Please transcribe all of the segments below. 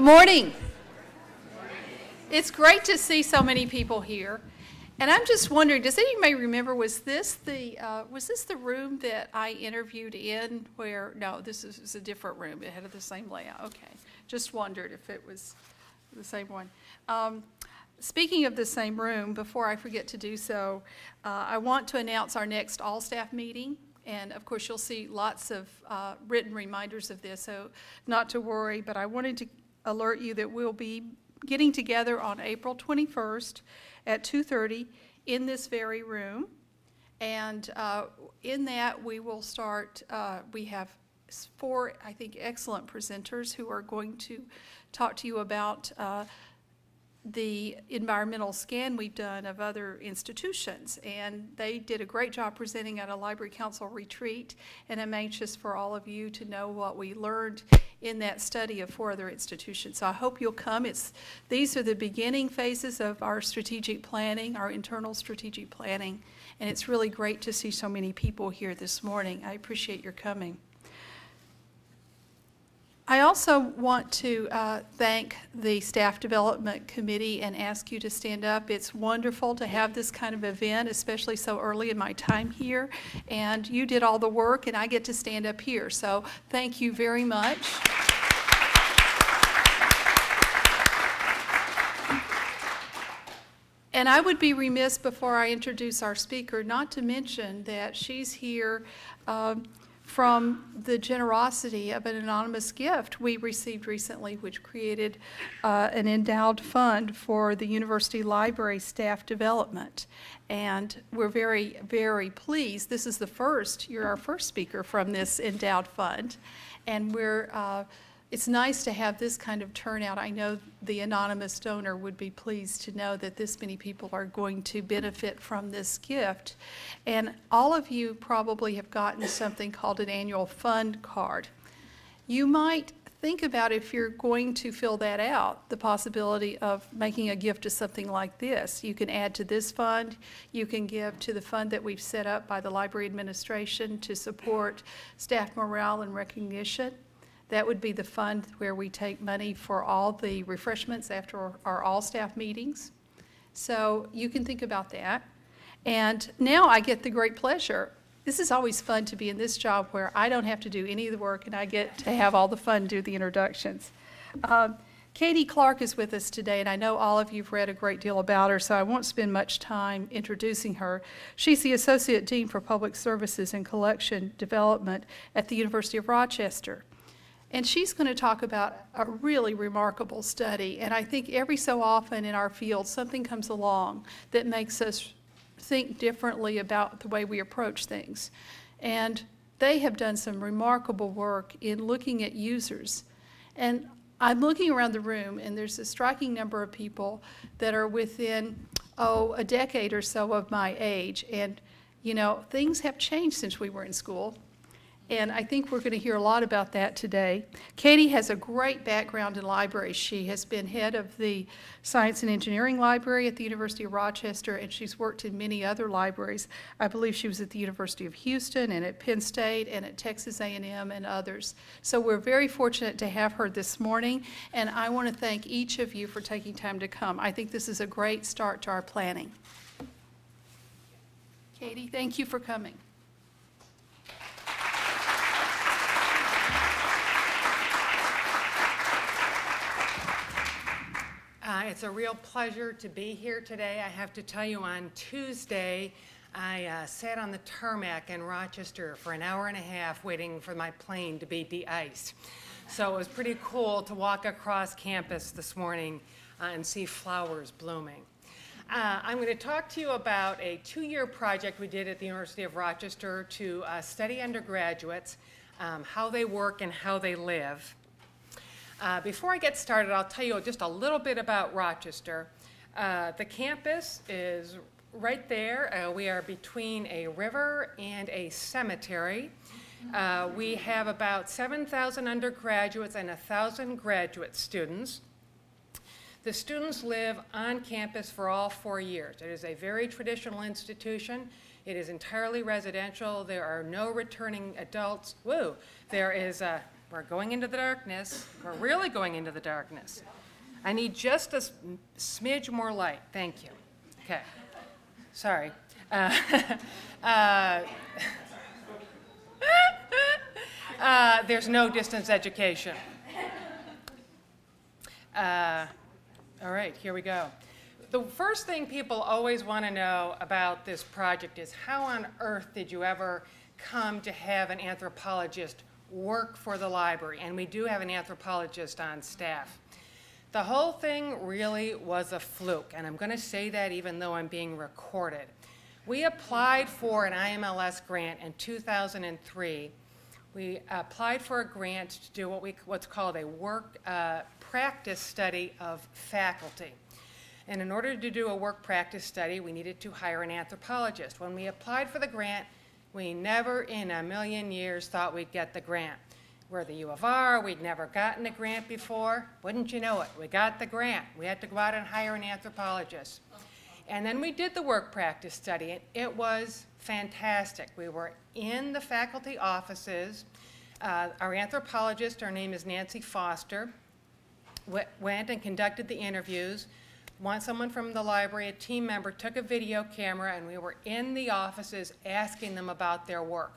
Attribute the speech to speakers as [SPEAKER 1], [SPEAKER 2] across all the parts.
[SPEAKER 1] Good morning. It's great to see so many people here. And I'm just wondering, does anybody remember, was this the room that I interviewed in where, no, this is a different room. It had the same layout. Okay. Just wondered if it was the same one. Speaking of the same room, before I forget to do so, I want to announce our next all-staff meeting. And, of course, you'll see lots of written reminders of this, so not to worry. But I wanted to alert you that we'll be getting together on April 21st at 2:30 in this very room. And in that, we will start, we have 4, I think, excellent presenters who are going to talk to you about the environmental scan we've done of other institutions, and they did a great job presenting at a Library Council retreat, and I'm anxious for all of you to know what we learned in that study of 4 other institutions. So I hope you'll come. These are the beginning phases of our strategic planning, our internal strategic planning, and it's really great to see so many people here this morning. I appreciate your coming. I also want to thank the Staff Development Committee and ask you to stand up. It's wonderful to have this kind of event, especially so early in my time here. And you did all the work, and I get to stand up here. So thank you very much. And I would be remiss before I introduce our speaker not to mention that she's here from the generosity of an anonymous gift we received recently, which created an endowed fund for the University Library staff development. And we're very, very pleased. This is you're our first speaker from this endowed fund. And it's nice to have this kind of turnout. I know the anonymous donor would be pleased to know that this many people are going to benefit from this gift. And all of you probably have gotten something called an annual fund card. You might think about, if you're going to fill that out, the possibility of making a gift to something like this. You can add to this fund. You can give to the fund that we've set up by the Library Administration to support staff morale and recognition. That would be the fund where we take money for all the refreshments after our all-staff meetings. So you can think about that. And now I get the great pleasure. This is always fun to be in this job where I don't have to do any of the work and I get to have all the fun do the introductions. Katie Clark is with us today, and I know all of you have read a great deal about her, so I won't spend much time introducing her. She's the Associate Dean for Public Services and Collection Development at the University of Rochester. And she's going to talk about a really remarkable study. And I think every so often in our field, something comes along that makes us think differently about the way we approach things. And they have done some remarkable work in looking at users. And I'm looking around the room, and there's a striking number of people that are within, a decade or so of my age. And, you know, things have changed since we were in school. And I think we're going to hear a lot about that today. Katie has a great background in libraries. She has been head of the Science and Engineering Library at the University of Rochester, and she's worked in many other libraries. I believe she was at the University of Houston and at Penn State and at Texas A&M and others. So we're very fortunate to have her this morning, and I want to thank each of you for taking time to come. I think this is a great start to our planning. Katie, thank you for coming.
[SPEAKER 2] It's a real pleasure to be here today. I have to tell you, on Tuesday, I sat on the tarmac in Rochester for an hour and a half waiting for my plane to be de-iced. So it was pretty cool to walk across campus this morning and see flowers blooming. I'm going to talk to you about a 2-year project we did at the University of Rochester to study undergraduates, how they work and how they live. Before I get started, I'll tell you just a little bit about Rochester. The campus is right there. We are between a river and a cemetery. We have about 7,000 undergraduates and 1,000 graduate students. The students live on campus for all 4 years. It is a very traditional institution. It is entirely residential. There are no returning adults. Woo! There is We're going into the darkness. We're really going into the darkness. I need just a smidge more light. Thank you. Okay. Sorry. There's no distance education. All right, here we go. The first thing people always want to know about this project is how on earth did you ever come to have an anthropologist work for the library? And we do have an anthropologist on staff. The whole thing really was a fluke, and I'm going to say that even though I'm being recorded. We applied for an IMLS grant in 2003. We applied for a grant to do what's called a work practice study of faculty. And in order to do a work practice study, we needed to hire an anthropologist. When we applied for the grant, we never in a million years thought we'd get the grant. We're the U of R, we'd never gotten a grant before. Wouldn't you know it, we got the grant. We had to go out and hire an anthropologist. And then we did the work practice study, and it was fantastic. We were in the faculty offices. Our anthropologist, her name is Nancy Foster, went and conducted the interviews. Someone from the library, a team member, took a video camera, and we were in the offices asking them about their work.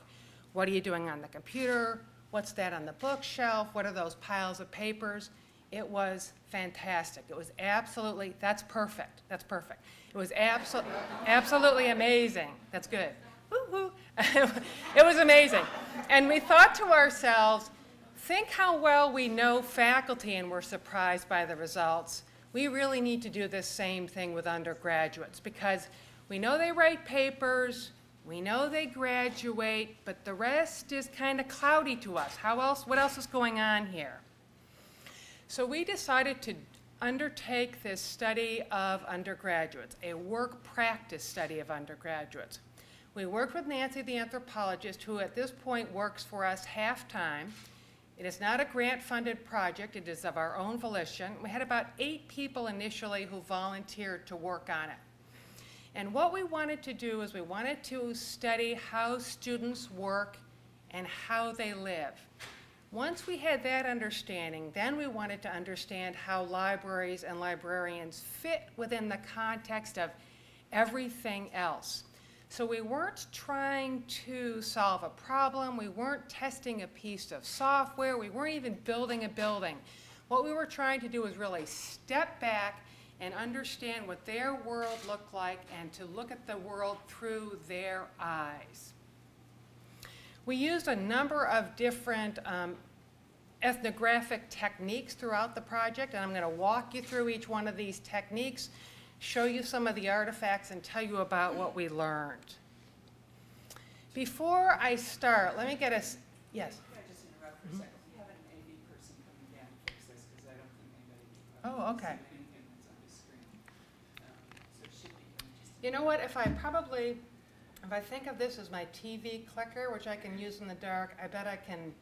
[SPEAKER 2] What are you doing on the computer? What's that on the bookshelf? What are those piles of papers? It was fantastic. It was absolutely, that's perfect. That's perfect. It was absolutely amazing. That's good. Woo-hoo. It was amazing. And we thought to ourselves, think how well we know faculty and we're surprised by the results. We really need to do this same thing with undergraduates because we know they write papers, we know they graduate, but the rest is kind of cloudy to us. What else is going on here? So we decided to undertake this study of undergraduates, a work practice study of undergraduates. We worked with Nancy, the anthropologist, who at this point works for us half-time. It is not a grant-funded project. It is of our own volition. We had about 8 people initially who volunteered to work on it. And what we wanted to do is we wanted to study how students work and how they live. Once we had that understanding, then we wanted to understand how libraries and librarians fit within the context of everything else. So we weren't trying to solve a problem. We weren't testing a piece of software. We weren't even building a building. What we were trying to do was really step back and understand what their world looked like and to look at the world through their eyes. We used a number of different ethnographic techniques throughout the project, and I'm going to walk you through each one of these techniques, show you some of the artifacts, and tell you about what we learned. Before I start, let me get us, yes?
[SPEAKER 3] Can I just interrupt for a second? We have an AV person coming down to fix this because I don't think anybody
[SPEAKER 2] Oh, okay.
[SPEAKER 3] see anything that's on the screen. So it should be just.
[SPEAKER 2] You know what, if I think of this as my TV clicker, which I can use in the dark, I bet I can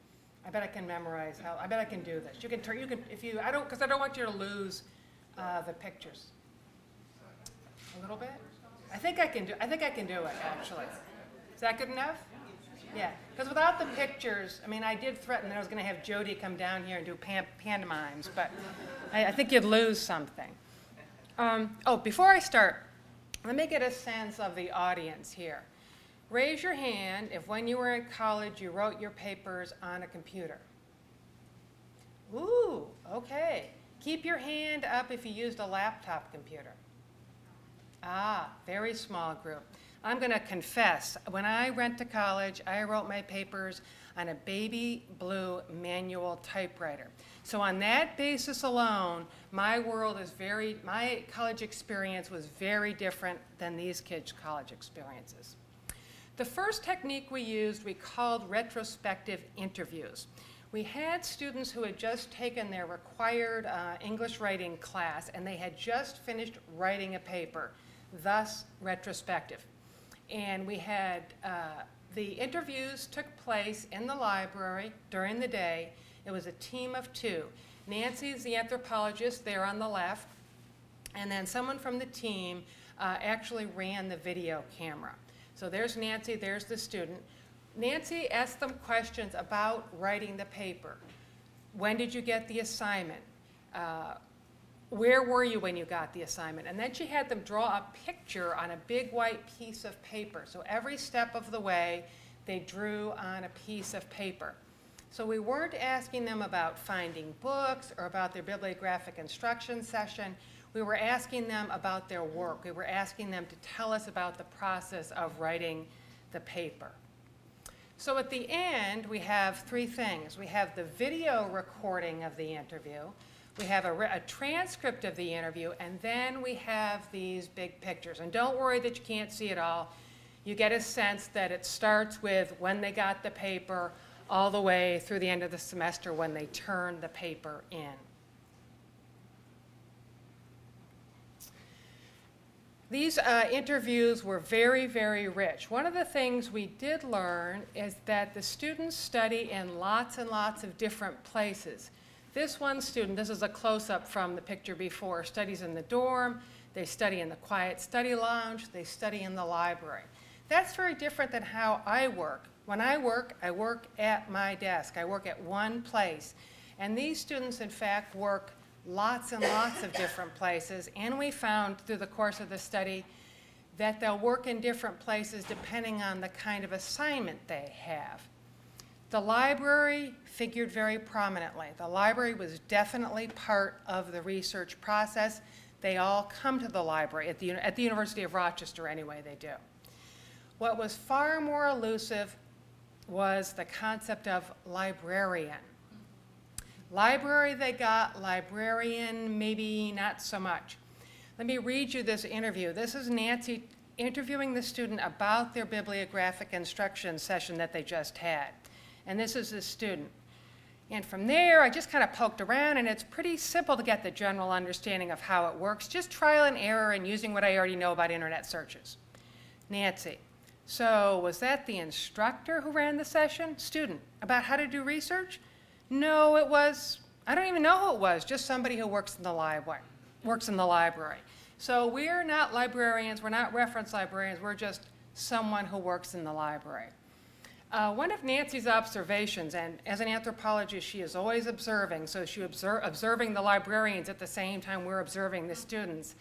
[SPEAKER 2] memorize I bet I can do this. Because I don't want you to lose the pictures. A little bit? I think I can do it, actually. Is that good enough? Yeah, because without the pictures, I mean, I did threaten that I was going to have Jody come down here and do pantomimes, but I think you'd lose something. Before I start, let me get a sense of the audience here. Raise your hand if when you were in college you wrote your papers on a computer. Ooh, okay. Keep your hand up if you used a laptop computer. Ah, very small group. I'm going to confess, when I went to college, I wrote my papers on a baby blue manual typewriter. So on that basis alone, my college experience was very different than these kids' college experiences. The first technique we used, we called retrospective interviews. We had students who had just taken their required English writing class, and they had just finished writing a paper, thus retrospective. And we had, the interviews took place in the library during the day. It was a team of 2. Nancy's the anthropologist there on the left, and then someone from the team actually ran the video camera. So there's Nancy, there's the student. Nancy asked them questions about writing the paper. When did you get the assignment? Where were you when you got the assignment? And then she had them draw a picture on a big white piece of paper. So every step of the way, they drew on a piece of paper. So we weren't asking them about finding books or about their bibliographic instruction session. We were asking them about their work. We were asking them to tell us about the process of writing the paper. So at the end, we have three things. We have the video recording of the interview. We have a transcript of the interview, and then we have these big pictures. And don't worry that you can't see it all. You get a sense that it starts with when they got the paper all the way through the end of the semester when they turn the paper in. These interviews were very, very rich. One of the things we did learn is that the students study in lots and lots of different places. This one student, this is a close-up from the picture before, studies in the dorm, they study in the quiet study lounge, they study in the library. That's very different than how I work. When I work at my desk. I work at one place. And these students, in fact, work lots and lots of different places. And we found through the course of the study that they'll work in different places depending on the kind of assignment they have. The library figured very prominently. The library was definitely part of the research process. They all come to the library, at the University of Rochester anyway, they do. What was far more elusive was the concept of librarian. Library they got, librarian maybe not so much. Let me read you this interview. This is Nancy interviewing the student about their bibliographic instruction session that they just had. And this is the student. And from there, I just kind of poked around, and it's pretty simple to get the general understanding of how it works, just trial and error and using what I already know about internet searches. Nancy: so was that the instructor who ran the session? Student: about how to do research? No, it was, I don't even know who it was, just somebody who works in the library. So we're not librarians, we're not reference librarians, we're just someone who works in the library. One of Nancy's observations, and as an anthropologist, she is always observing, so she observing the librarians at the same time we're observing the students.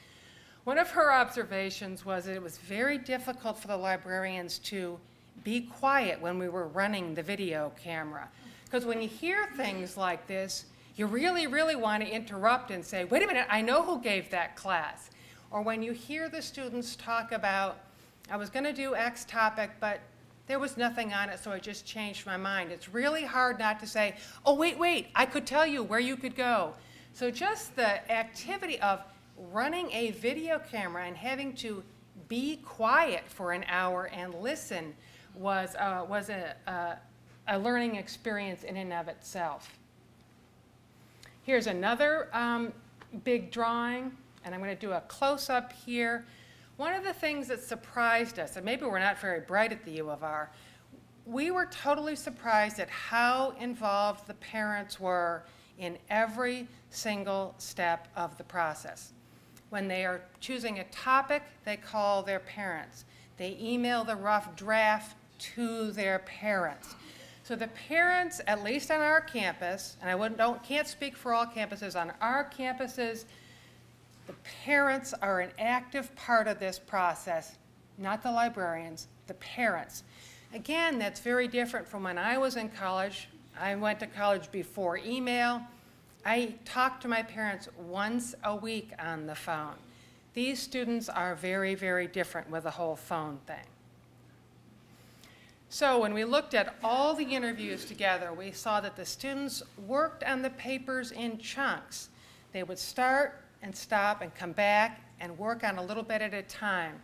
[SPEAKER 2] One of her observations was that it was very difficult for the librarians to be quiet when we were running the video camera. Because when you hear things like this, you really, really want to interrupt and say, wait a minute, I know who gave that class. Or when you hear the students talk about, I was going to do X topic, but there was nothing on it, so I just changed my mind. It's really hard not to say, oh, wait, I could tell you where you could go. So just the activity of running a video camera and having to be quiet for an hour and listen was a learning experience in and of itself. Here's another big drawing, and I'm going to do a close-up here. One of the things that surprised us, and maybe we're not very bright at the U of R, we were totally surprised at how involved the parents were in every single step of the process. When they are choosing a topic, they call their parents. They email the rough draft to their parents. So the parents, at least on our campus, and I can't speak for all campuses, on our campuses, the parents are an active part of this process, not the librarians, the parents. Again, that's very different from when I was in college. I went to college before email. I talked to my parents once a week on the phone. These students are very, very different with the whole phone thing. So when we looked at all the interviews together, we saw that the students worked on the papers in chunks. They would start and stop and come back and work on a little bit at a time.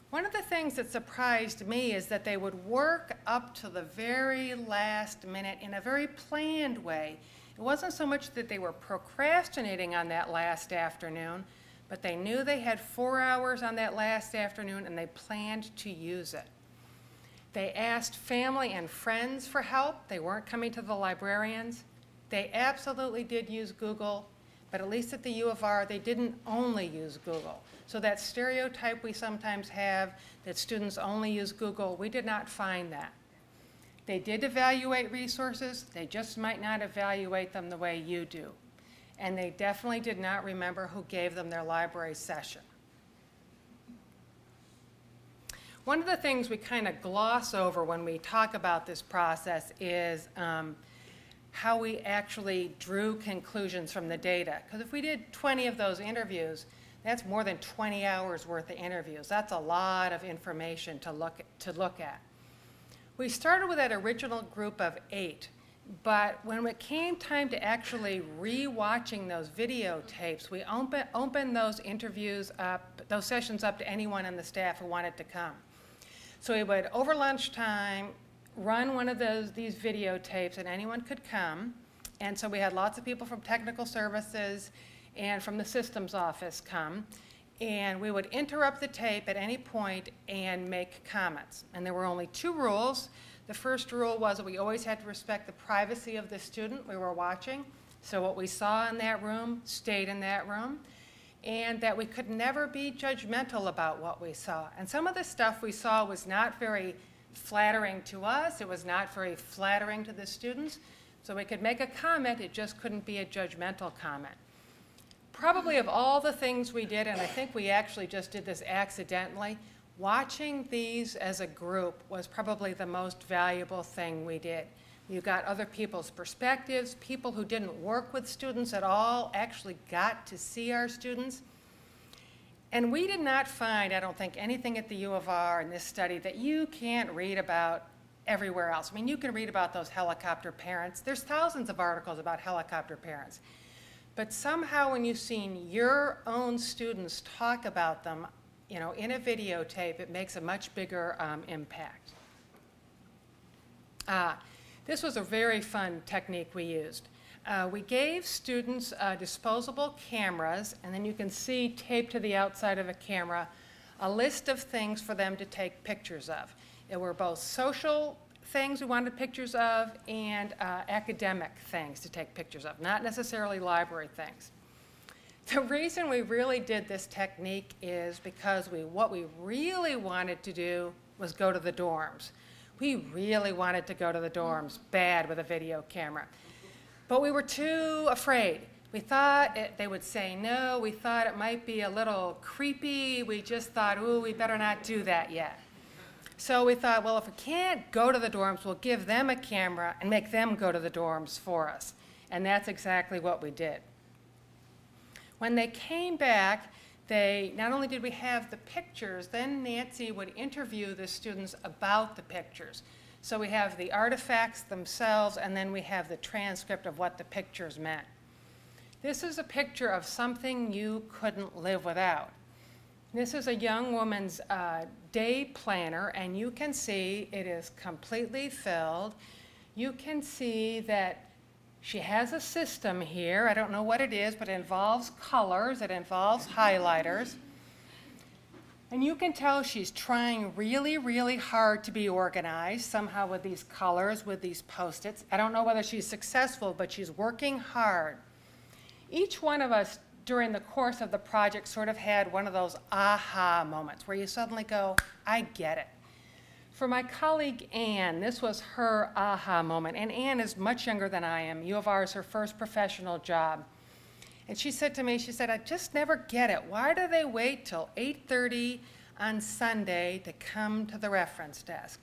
[SPEAKER 2] One of the things that surprised me is that they would work up to the very last minute in a very planned way. It wasn't so much that they were procrastinating on that last afternoon, but they knew they had 4 hours on that last afternoon and they planned to use it. They asked family and friends for help. They weren't coming to the librarians. They absolutely did use Google, but at least at the U of R, they didn't only use Google. So that stereotype we sometimes have that students only use Google, we did not find that. They did evaluate resources. They just might not evaluate them the way you do. And they definitely did not remember who gave them their library session. One of the things we kind of gloss over when we talk about this process is how we actually drew conclusions from the data. Because if we did 20 of those interviews, that's more than 20 hours worth of interviews. That's a lot of information to look at. We started with that original group of 8, but when it came time to actually re-watching those videotapes, we opened those interviews up, those sessions up to anyone on the staff who wanted to come. So we would, over lunchtime, run one of these videotapes and anyone could come. And so we had lots of people from technical services and from the systems office come. And we would interrupt the tape at any point and make comments. And there were only 2 rules. The first rule was that we always had to respect the privacy of the student we were watching. So what we saw in that room stayed in that room. And that we could never be judgmental about what we saw. And some of the stuff we saw was not very flattering to us. It was not very flattering to the students. So we could make a comment, it just couldn't be a judgmental comment. Probably of all the things we did, and I think we actually just did this accidentally, watching these as a group was probably the most valuable thing we did. You got other people's perspectives. People who didn't work with students at all actually got to see our students. And we did not find, I don't think, anything at the U of R in this study that you can't read about everywhere else. I mean, you can read about those helicopter parents. There's thousands of articles about helicopter parents. But somehow when you've seen your own students talk about them, in a videotape, it makes a much bigger impact. This was a very fun technique we used. We gave students disposable cameras, and then you can see taped to the outside of a camera a list of things for them to take pictures of. There were both social things we wanted pictures of and academic things to take pictures of, not necessarily library things. The reason we really did this technique is because what we really wanted to do was go to the dorms. We really wanted to go to the dorms bad with a video camera. But we were too afraid. We thought they would say no. We thought it might be a little creepy. We just thought, ooh, we better not do that yet. So we thought, well, if we can't go to the dorms, we'll give them a camera and make them go to the dorms for us. And that's exactly what we did. When they came back, not only did we have the pictures, then Nancy would interview the students about the pictures. So we have the artifacts themselves, and then we have the transcript of what the pictures meant. This is a picture of something you couldn't live without. This is a young woman's day planner, and you can see it is completely filled. You can see that she has a system here. I don't know what it is, but it involves colors. It involves highlighters. And you can tell she's trying really, really hard to be organized, somehow with these colors, with these Post-its. I don't know whether she's successful, but she's working hard. Each one of us during the course of the project sort of had one of those aha moments where you suddenly go, I get it. For my colleague Anne, this was her aha moment. And Anne is much younger than I am. U of R is her first professional job. And she said to me, she said, I just never get it. Why do they wait till 8:30 on Sunday to come to the reference desk?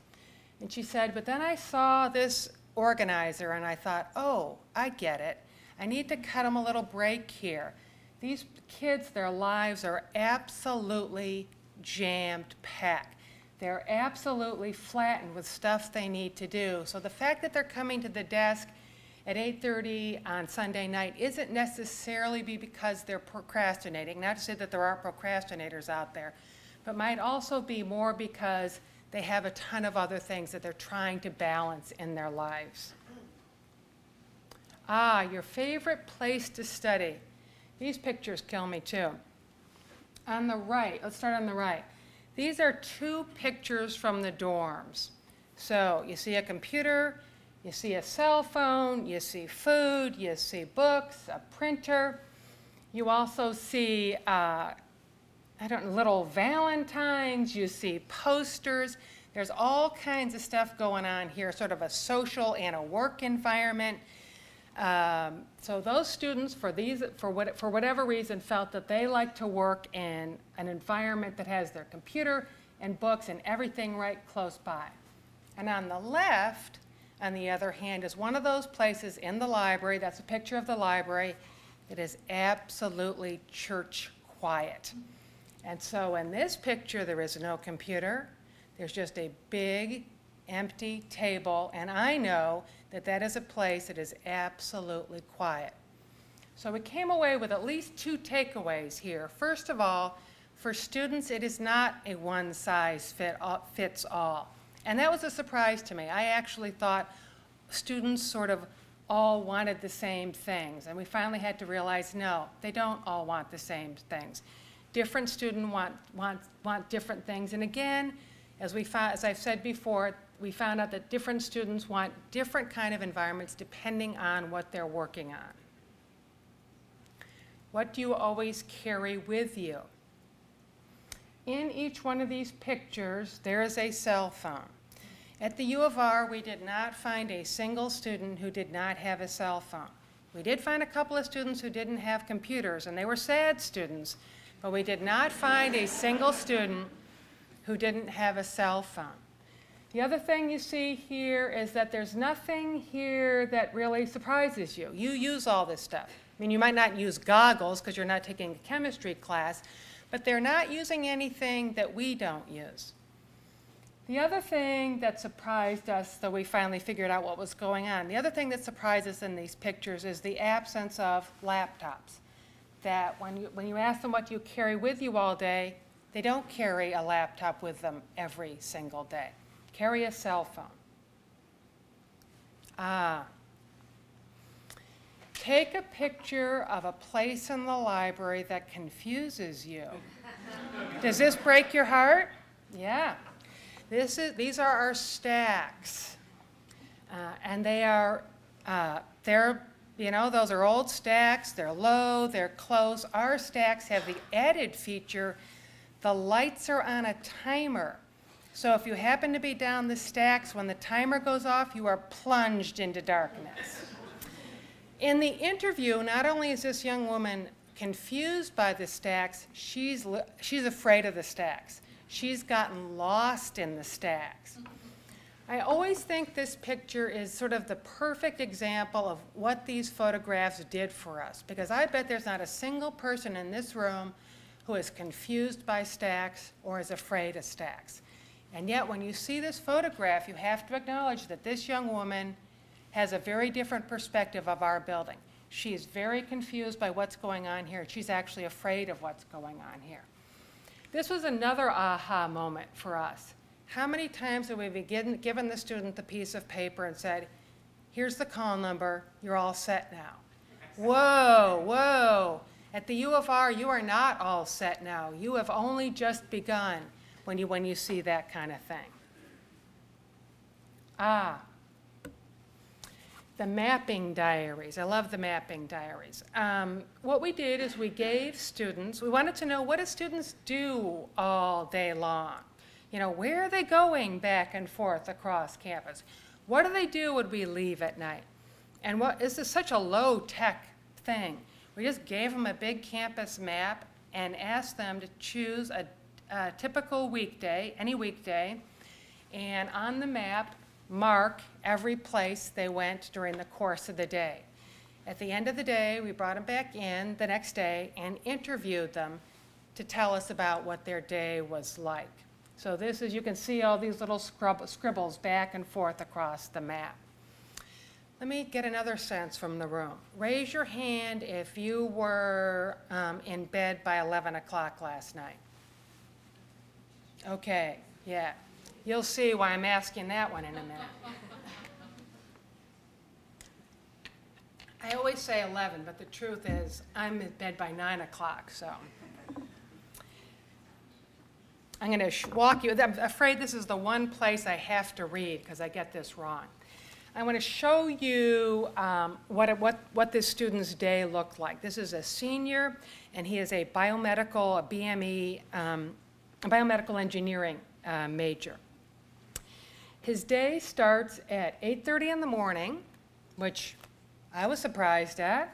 [SPEAKER 2] And she said, but then I saw this organizer and I thought, oh, I get it. I need to cut them a little break here. These kids, their lives are absolutely jam-packed. They're absolutely flattened with stuff they need to do. So the fact that they're coming to the desk at 8:30 on Sunday night isn't necessarily because they're procrastinating. Not to say that there aren't procrastinators out there, but might also be more because they have a ton of other things that they're trying to balance in their lives. Your favorite place to study. These pictures kill me too. On the right, let's start on the right. These are 2 pictures from the dorms. So you see a computer, you see a cell phone, you see food, you see books, a printer. You also see, little valentines, you see posters. There's all kinds of stuff going on here, sort of a social and a work environment. So those students, for whatever reason, felt that they like to work in an environment that has their computer and books and everything right close by. And on the left, on the other hand, is one of those places in the library, that's a picture of the library, that is absolutely church quiet. And so in this picture, there is no computer. There's just a big, empty table, and I know that that is a place that is absolutely quiet. So we came away with at least 2 takeaways here. First of all, for students, it is not a one-size-fits-all. And that was a surprise to me. I actually thought students sort of all wanted the same things. And we finally had to realize, no, they don't all want the same things. Different students want different things. And again, as I've said before, we found out that different students want different kind of environments depending on what they're working on. What do you always carry with you? In each one of these pictures, there is a cell phone. At the U of R, we did not find a single student who did not have a cell phone. We did find a couple of students who didn't have computers, and they were sad students, but we did not find a single student who didn't have a cell phone. The other thing you see here is that there's nothing here that really surprises you. You use all this stuff. I mean, you might not use goggles because you're not taking a chemistry class, but they're not using anything that we don't use. The other thing that surprised us, though we finally figured out what was going on, the other thing that surprised us in these pictures is the absence of laptops. That when you ask them what you carry with you all day, they don't carry a laptop with them every single day. Carry a cell phone. Take a picture of a place in the library that confuses you. Does this break your heart? Yeah. These are our stacks. And those are old stacks. They're low, they're close. Our stacks have the added feature, the lights are on a timer. So if you happen to be down the stacks, when the timer goes off, you are plunged into darkness. In the interview, not only is this young woman confused by the stacks, she's afraid of the stacks. She's gotten lost in the stacks. I always think this picture is sort of the perfect example of what these photographs did for us, because I bet there's not a single person in this room who is confused by stacks or is afraid of stacks. And yet, when you see this photograph, you have to acknowledge that this young woman has a very different perspective of our building. She is very confused by what's going on here. She's actually afraid of what's going on here. This was another aha moment for us. How many times have we given the student the piece of paper and said, here's the call number, you're all set now. Whoa, whoa. At the U of R, you are not all set now. You have only just begun when you see that kind of thing. The mapping diaries. I love the mapping diaries. What we did is we gave students, we wanted to know, what do students do all day long? You know, where are they going back and forth across campus? What do they do when we leave at night? And this is such a low-tech thing. We just gave them a big campus map and asked them to choose a typical weekday, any weekday, and on the map, mark every place they went during the course of the day. At the end of the day, we brought them back in the next day and interviewed them to tell us about what their day was like. So this is, you can see all these little scribbles back and forth across the map. Let me get another sense from the room. Raise your hand if you were in bed by 11 o'clock last night. Okay, yeah. You'll see why I'm asking that one in a minute. I always say 11, but the truth is I'm in bed by 9 o'clock, so. I'm going to walk you. I'm afraid this is the one place I have to read because I get this wrong. I want to show you what this student's day looked like. This is a senior, and he is a biomedical, a BME, a biomedical engineering major. His day starts at 8:30 in the morning, which I was surprised at.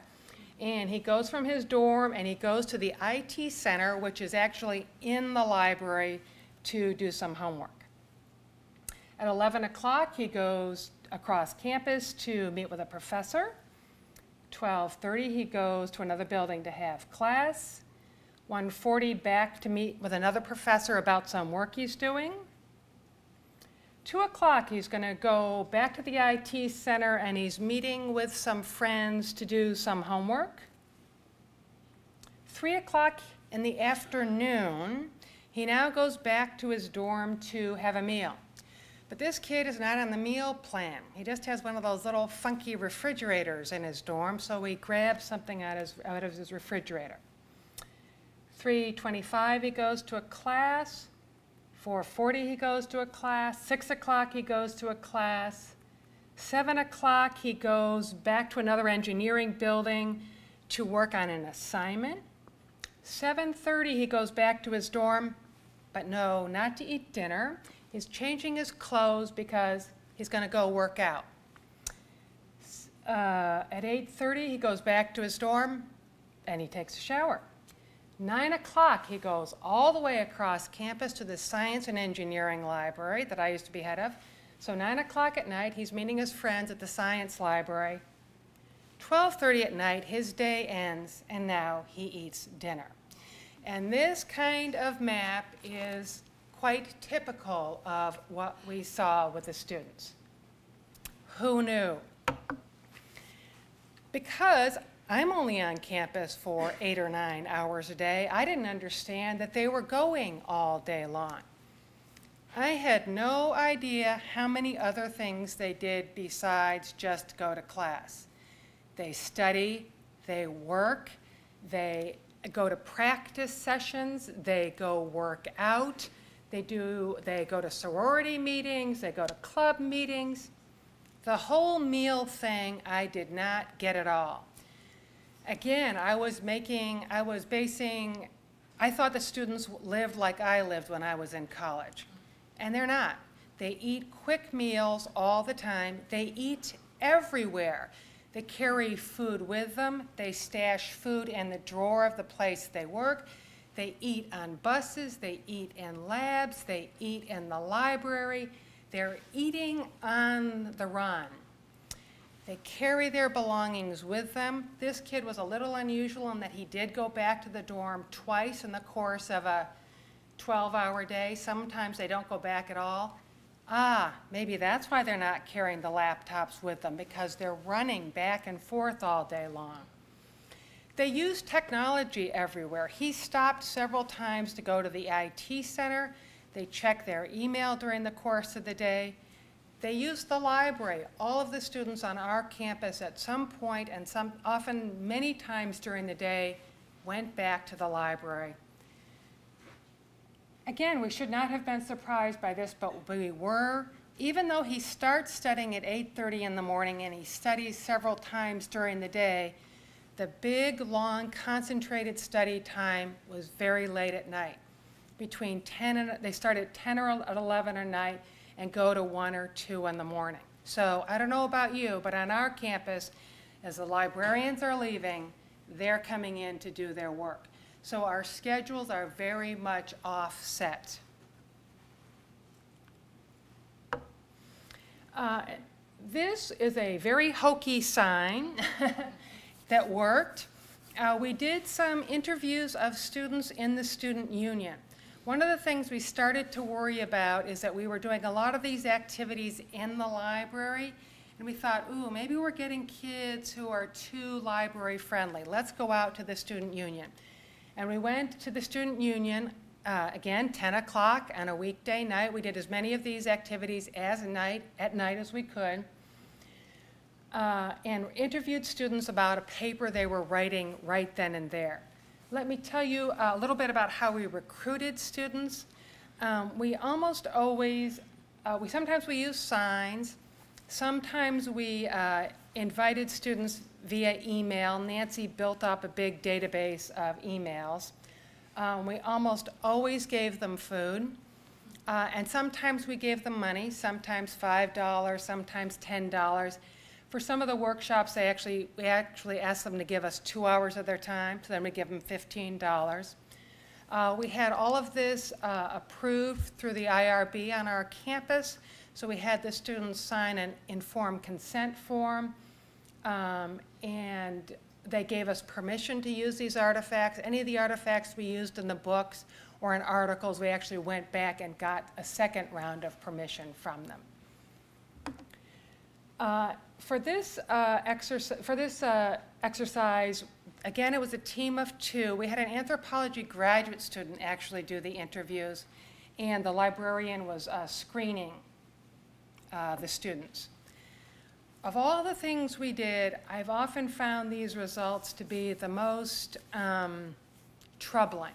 [SPEAKER 2] And he goes from his dorm and he goes to the IT center, which is actually in the library, to do some homework. At 11 o'clock, he goes across campus to meet with a professor. 12:30, he goes to another building to have class. 1:40, back to meet with another professor about some work he's doing. 2 o'clock, he's going to go back to the IT center and he's meeting with some friends to do some homework. 3 o'clock in the afternoon, he now goes back to his dorm to have a meal. But this kid is not on the meal plan. He just has one of those little funky refrigerators in his dorm, so he grabs something out of his refrigerator. 3:25, he goes to a class. 4:40, he goes to a class. 6 o'clock, he goes to a class. 7 o'clock, he goes back to another engineering building to work on an assignment. 7:30, he goes back to his dorm, but no, not to eat dinner. He's changing his clothes because he's going to go work out. At 8:30, he goes back to his dorm and he takes a shower. 9 o'clock, he goes all the way across campus to the Science and Engineering Library that I used to be head of. So 9 o'clock at night, he's meeting his friends at the Science Library. 12:30 at night, his day ends, and now he eats dinner. And this kind of map is quite typical of what we saw with the students. Who knew? Because I'm only on campus for 8 or 9 hours a day, I didn't understand that they were going all day long. I had no idea how many other things they did besides just go to class. They study, they work, they go to practice sessions, they go work out, they go to sorority meetings, they go to club meetings. The whole meal thing, I did not get at all. Again, I thought the students lived like I lived when I was in college, and they're not. They eat quick meals all the time. They eat everywhere. They carry food with them. They stash food in the drawer of the place they work. They eat on buses. They eat in labs. They eat in the library. They're eating on the run. They carry their belongings with them. This kid was a little unusual in that he did go back to the dorm twice in the course of a 12-hour day. Sometimes they don't go back at all. Maybe that's why they're not carrying the laptops with them, because they're running back and forth all day long. They use technology everywhere. He stopped several times to go to the IT center. They check their email during the course of the day. They use the library. All of the students on our campus at some point, and often many times during the day, went back to the library. Again, we should not have been surprised by this, but we were. Even though he starts studying at 8:30 in the morning and he studies several times during the day, the big, long, concentrated study time was very late at night. They start at 10 or 11 at night and go to 1 or 2 in the morning. So I don't know about you, but on our campus, as the librarians are leaving, they're coming in to do their work. So our schedules are very much offset. This is a very hokey sign that worked. We did some interviews of students in the student union. One of the things we started to worry about is that we were doing a lot of these activities in the library, and we thought, ooh, maybe we're getting kids who are too library friendly. Let's go out to the student union. And we went to the student union, again, 10 o'clock on a weekday night. We did as many of these activities at night as we could, and interviewed students about a paper they were writing right then and there. Let me tell you a little bit about how we recruited students. We almost always, sometimes we use signs. Sometimes we invited students via email. Nancy built up a big database of emails. We almost always gave them food. And sometimes we gave them money, sometimes $5, sometimes $10. For some of the workshops, we actually asked them to give us 2 hours of their time, so then we give them $15. We had all of this approved through the IRB on our campus, so we had the students sign an informed consent form, and they gave us permission to use these artifacts. Any of the artifacts we used in the books or in articles, we actually went back and got a second round of permission from them. For this exercise, again, it was a team of 2. We had an anthropology graduate student actually do the interviews, and the librarian was screening the students. Of all the things we did, I've often found these results to be the most troubling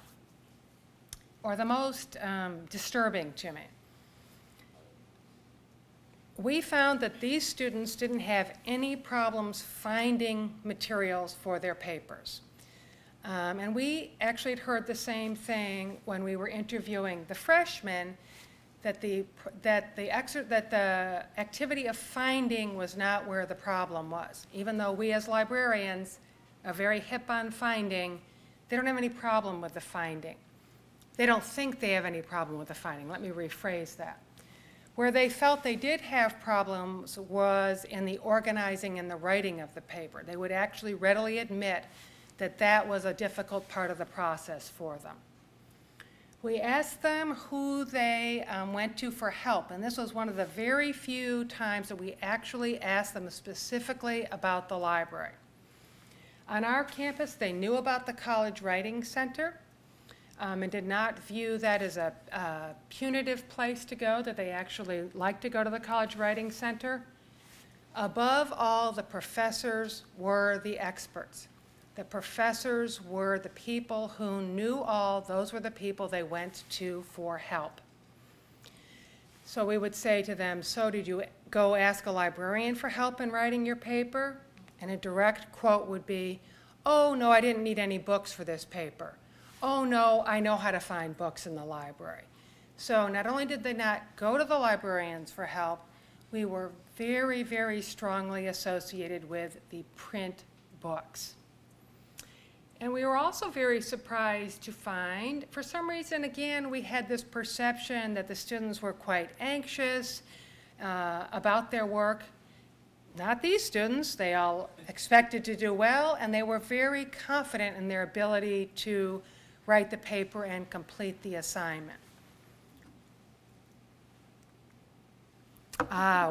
[SPEAKER 2] or the most disturbing to me. We found that these students didn't have any problems finding materials for their papers. And we actually had heard the same thing when we were interviewing the freshmen, that the activity of finding was not where the problem was. Even though we as librarians are very hip on finding, they don't have any problem with the finding. They don't think they have any problem with the finding. Let me rephrase that. Where they felt they did have problems was in the organizing and the writing of the paper. They would actually readily admit that that was a difficult part of the process for them. We asked them who they went to for help, and this was one of the very few times that we actually asked them specifically about the library. On our campus, they knew about the College Writing Center and did not view that as a punitive place to go, that they actually liked to go to the College Writing Center. Above all, the professors were the experts. The professors were the people who knew all. Those were the people they went to for help. So we would say to them, so did you go ask a librarian for help in writing your paper? And a direct quote would be, oh, no, I didn't need any books for this paper. Oh, no, I know how to find books in the library. So not only did they not go to the librarians for help, we were very, very strongly associated with the print books. And we were also very surprised to find, for some reason, again, we had this perception that the students were quite anxious about their work. Not these students. They all expected to do well, and they were very confident in their ability to write the paper and complete the assignment.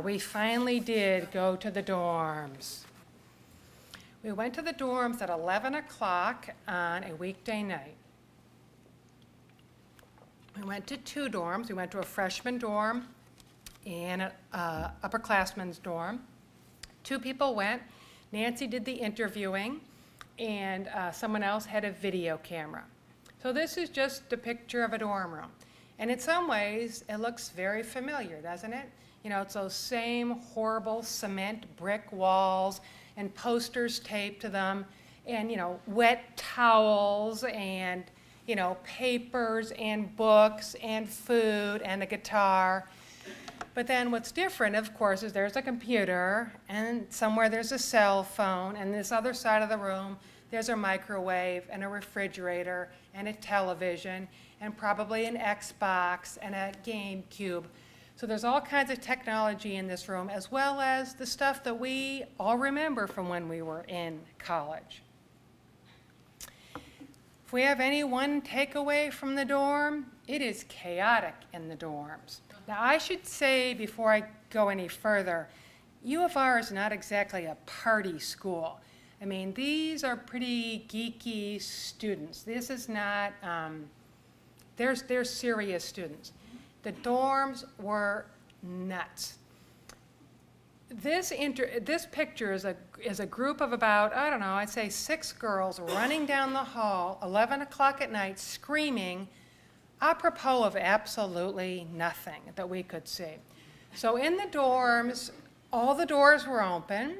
[SPEAKER 2] We finally did go to the dorms. We went to the dorms at 11 o'clock on a weekday night. We went to 2 dorms. We went to a freshman dorm and an upperclassman's dorm. 2 people went. Nancy did the interviewing, and someone else had a video camera. So this is just a picture of a dorm room. And in some ways, it looks very familiar, doesn't it? You know, it's those same horrible cement brick walls and posters taped to them, and, you know, wet towels and, you know, papers and books and food and a guitar. But then what's different, of course, is there's a computer, and somewhere there's a cell phone, and this other side of the room, there's a microwave and a refrigerator and a television and probably an Xbox and a GameCube. So there's all kinds of technology in this room, as well as the stuff that we all remember from when we were in college. If we have any one takeaway from the dorm, it is chaotic in the dorms. Now, I should say before I go any further, U of R is not exactly a party school. I mean, these are pretty geeky students. This is not, they're serious students. The dorms were nuts. This picture is a group of about, I don't know, I'd say 6 girls running down the hall, 11 o'clock at night, screaming, apropos of absolutely nothing that we could see. So in the dorms, all the doors were open.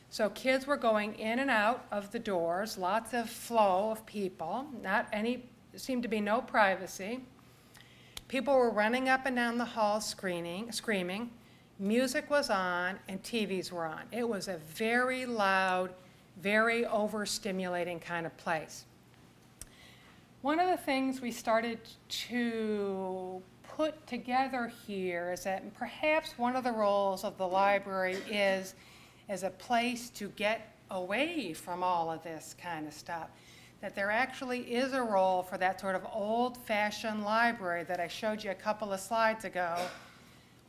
[SPEAKER 2] So kids were going in and out of the doors, lots of flow of people, seemed to be no privacy. People were running up and down the hall screaming. Music was on and TVs were on. It was a very loud, very overstimulating kind of place. One of the things we started to put together here is that perhaps one of the roles of the library is as a place to get away from all of this kind of stuff. That there actually is a role for that sort of old-fashioned library that I showed you a couple of slides ago,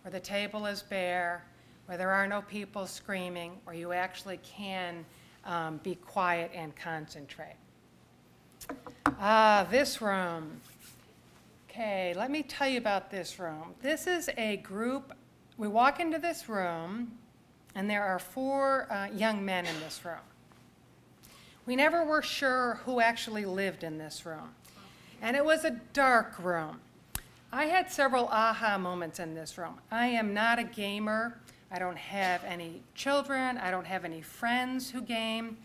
[SPEAKER 2] where the table is bare, where there are no people screaming, where you actually can be quiet and concentrate. This room. Okay, let me tell you about this room. This is a group. We walk into this room, and there are 4 young men in this room. We never were sure who actually lived in this room. And it was a dark room. I had several aha moments in this room. I am not a gamer. I don't have any children. I don't have any friends who game.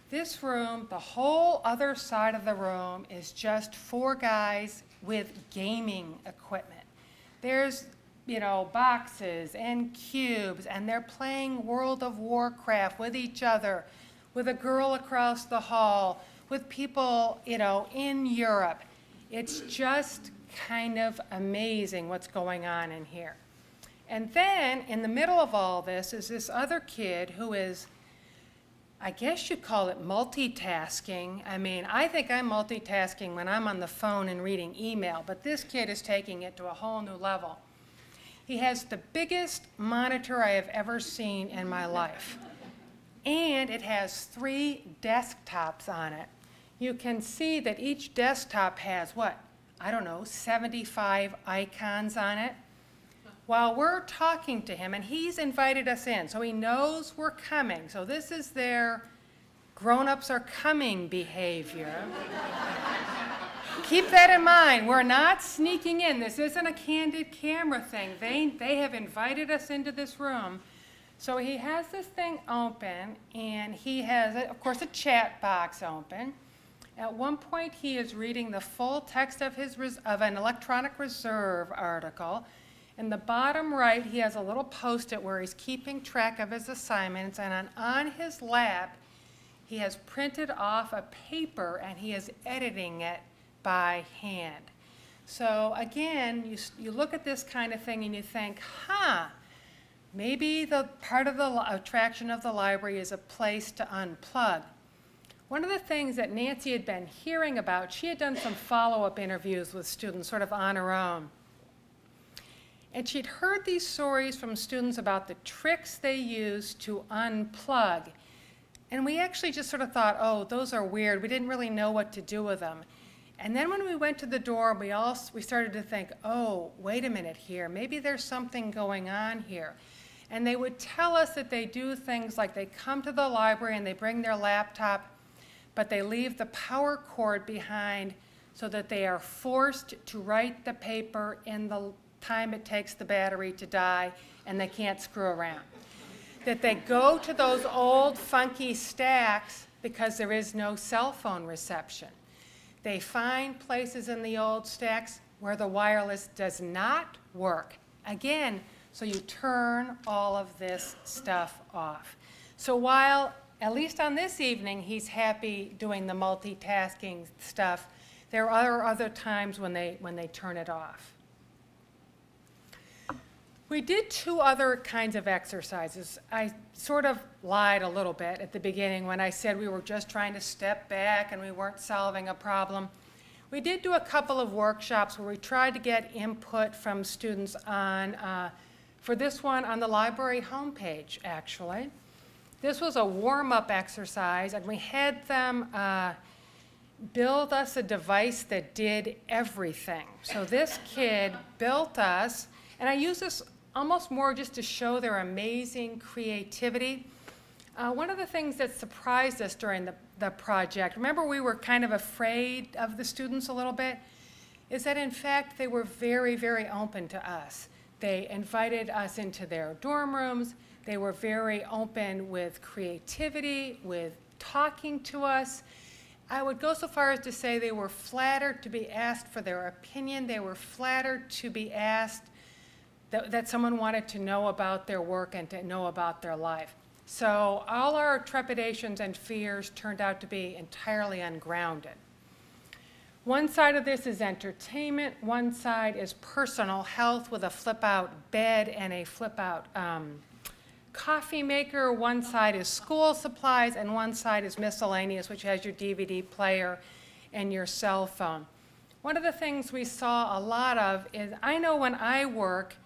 [SPEAKER 2] This room, the whole other side of the room, is just 4 guys with gaming equipment. There's, you know, boxes and cubes, and they're playing World of Warcraft with each other, with a girl across the hall, with people, you know, in Europe. It's just kind of amazing what's going on in here. And then in the middle of all this is this other kid who is, I guess you'd call it multitasking. I mean, I think I'm multitasking when I'm on the phone and reading email, but this kid is taking it to a whole new level. He has the biggest monitor I have ever seen in my life. And it has 3 desktops on it. You can see that each desktop has, what, I don't know, 75 icons on it. While we're talking to him, and he's invited us in, so he knows we're coming. So this is their grown-ups are coming behavior. Keep that in mind. We're not sneaking in. This isn't a candid camera thing. They have invited us into this room. So he has this thing open, and he has, of course, a chat box open. At one point, he is reading the full text of an electronic reserve article. In the bottom right, he has a little Post-it where he's keeping track of his assignments, and on his lap, he has printed off a paper, and he is editing it by hand. So again, you look at this kind of thing, and you think, maybe the part of the attraction of the library is a place to unplug. One of the things that Nancy had been hearing about, she had done some follow-up interviews with students sort of on her own. And she'd heard these stories from students about the tricks they use to unplug. And we actually just sort of thought, oh, those are weird. We didn't really know what to do with them. And then when we went to the door, we started to think, oh, wait a minute here. Maybe there's something going on here. And they would tell us that they do things like they come to the library and they bring their laptop, but they leave the power cord behind so that they are forced to write the paper in the time it takes the battery to die, and they can't screw around. That they go to those old funky stacks because there is no cell phone reception. They find places in the old stacks where the wireless does not work. Again, so you turn all of this stuff off. So while, at least on this evening, he's happy doing the multitasking stuff, there are other times when they turn it off. We did 2 other kinds of exercises. I sort of lied a little bit at the beginning when I said we were just trying to step back and we weren't solving a problem. We did do a couple of workshops where we tried to get input from students on, for this one, on the library homepage, actually. This was a warm-up exercise, and we had them build us a device that did everything. So this kid built us, and I use this almost more just to show their amazing creativity. One of the things that surprised us during the project, remember we were kind of afraid of the students a little bit, is that in fact they were very, very open to us. They invited us into their dorm rooms. They were very open with creativity, with talking to us. I would go so far as to say they were flattered to be asked for their opinion. They were flattered to be asked that someone wanted to know about their work and to know about their life. So all our trepidations and fears turned out to be entirely ungrounded. One side of this is entertainment. One side is personal health with a flip-out bed and a flip-out coffee maker. One side is school supplies, and one side is miscellaneous, which has your DVD player and your cell phone. One of the things we saw a lot of is, I know when I work,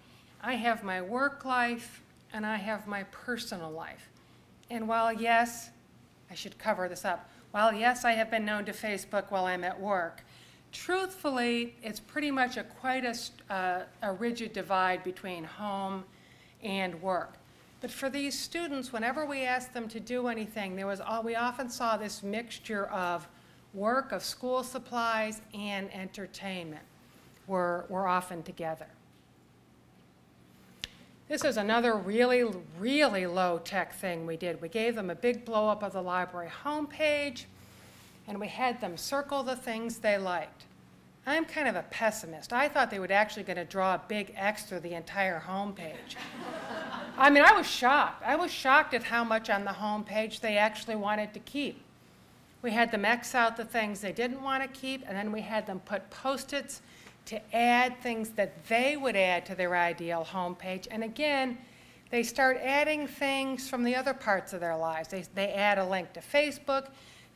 [SPEAKER 2] I have my work life and I have my personal life. And while yes, I should cover this up, while yes, I have been known to Facebook while I'm at work, truthfully, it's pretty much quite a rigid divide between home and work. But for these students, whenever we asked them to do anything, we often saw this mixture of work, of school supplies, and entertainment were often together. This is another really, really low-tech thing we did. We gave them a big blow-up of the library homepage, and we had them circle the things they liked. I'm kind of a pessimist. I thought they were actually going to draw a big X through the entire homepage. I mean, I was shocked. I was shocked at how much on the homepage they actually wanted to keep. We had them X out the things they didn't want to keep, and then we had them put Post-its to add things that they would add to their ideal homepage. And again, they start adding things from the other parts of their lives. They add a link to Facebook,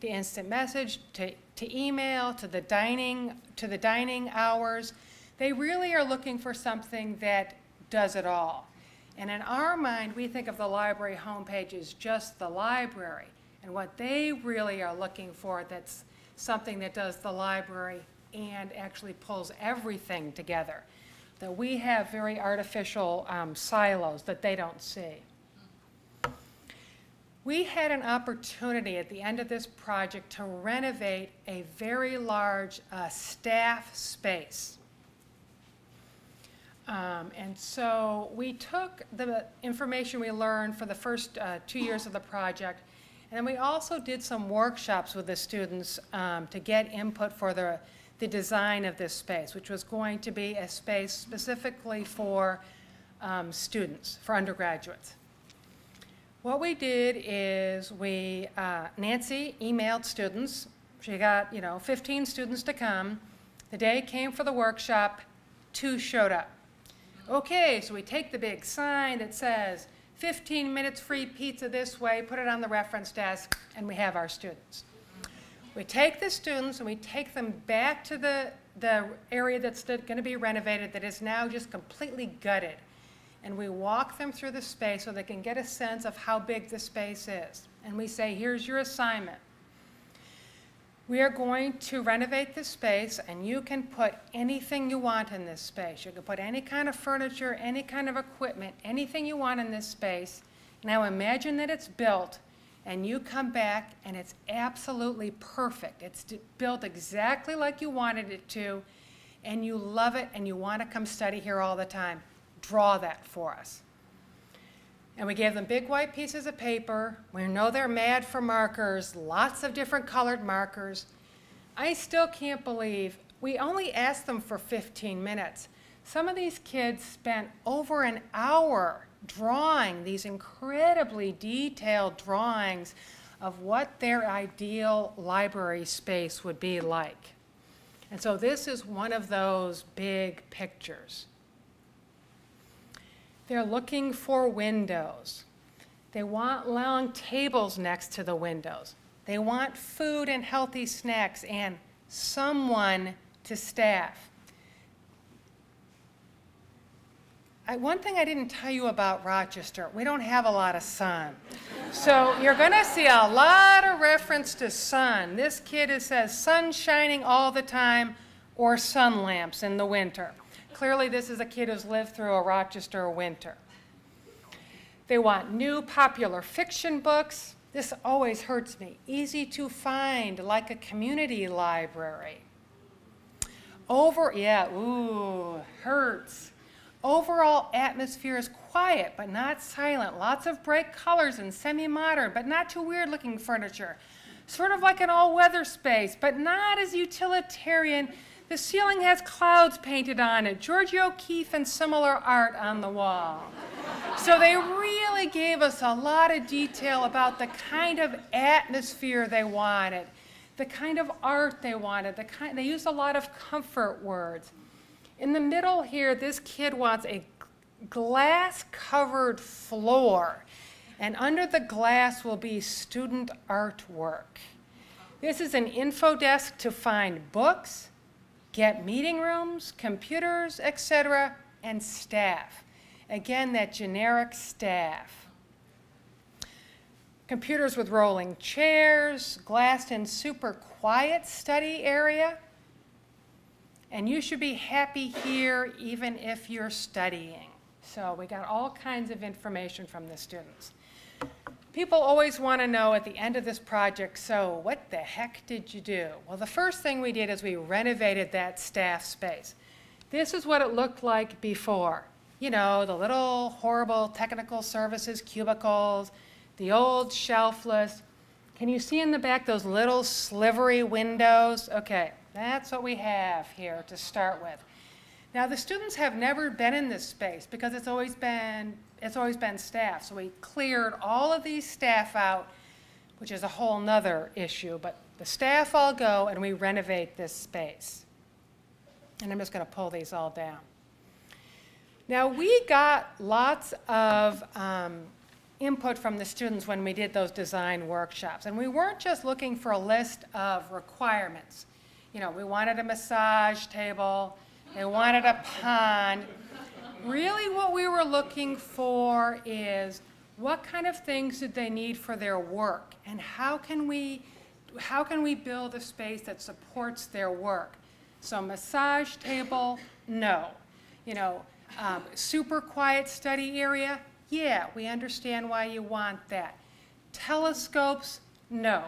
[SPEAKER 2] to instant message, to email, to the dining hours. They really are looking for something that does it all. And in our mind, we think of the library homepage as just the library. And what they really are looking for, that's something that does the library and actually pulls everything together. That we have very artificial silos that they don't see. We had an opportunity at the end of this project to renovate a very large staff space. And so we took the information we learned for the first 2 years of the project, and then we also did some workshops with the students to get input for the design of this space, which was going to be a space specifically for students, for undergraduates. What we did is Nancy emailed students. She got, 15 students to come. The day came for the workshop, 2 showed up. Okay, so we take the big sign that says 15 minutes free pizza this way, put it on the reference desk, and we have our students. We take the students and we take them back to the area that's going to be renovated that is now just completely gutted. And we walk them through the space so they can get a sense of how big the space is. And we say, here's your assignment. We are going to renovate this space, and you can put anything you want in this space. You can put any kind of furniture, any kind of equipment, anything you want in this space. Now imagine that it's built, and you come back, and it's absolutely perfect. It's built exactly like you wanted it to, and you love it, and you want to come study here all the time. Draw that for us. And we gave them big white pieces of paper. We know they're mad for markers, lots of different colored markers. I still can't believe we only asked them for 15 minutes. Some of these kids spent over an hour drawing these incredibly detailed drawings of what their ideal library space would be like. And so this is one of those big pictures. They're looking for windows. They want long tables next to the windows. They want food and healthy snacks and someone to staff. One thing I didn't tell you about Rochester, we don't have a lot of sun. So you're going to see a lot of reference to sun. This kid says sun shining all the time or sun lamps in the winter. Clearly, this is a kid who's lived through a Rochester winter. They want new popular fiction books. This always hurts me. Easy to find, like a community library. Hurts. Overall atmosphere is quiet, but not silent. Lots of bright colors and semi-modern, but not too weird-looking furniture. sort of like an all-weather space, but not as utilitarian. The ceiling has clouds painted on it, Georgia O'Keeffe and similar art on the wall. So they really gave us a lot of detail about the kind of atmosphere they wanted, the kind of art they wanted, they used a lot of comfort words. In the middle here, this kid wants a glass-covered floor, and under the glass will be student artwork. This is an info desk to find books, get meeting rooms, computers, etc., and staff. Again, that generic staff. Computers with rolling chairs, glassed and super quiet study area. And you should be happy here even if you're studying. So we got all kinds of information from the students. People always want to know at the end of this project, so what the heck did you do? Well, the first thing we did is we renovated that staff space. This is what it looked like before. You know, the little horrible technical services cubicles, the old shelfless. Can you see in the back those little slivery windows? Okay, that's what we have here to start with. Now, the students have never been in this space because it's always been staff. So we cleared all of these staff out, which is a whole nother issue. But the staff all go, and we renovate this space. And I'm just going to pull these all down. Now, we got lots of input from the students when we did those design workshops. And we weren't just looking for a list of requirements. You know, we wanted a massage table. They wanted a pond. Really what we were looking for is what kind of things did they need for their work, and how can we build a space that supports their work? So massage table, no. You know, super quiet study area, yeah, we understand why you want that. Telescopes, no.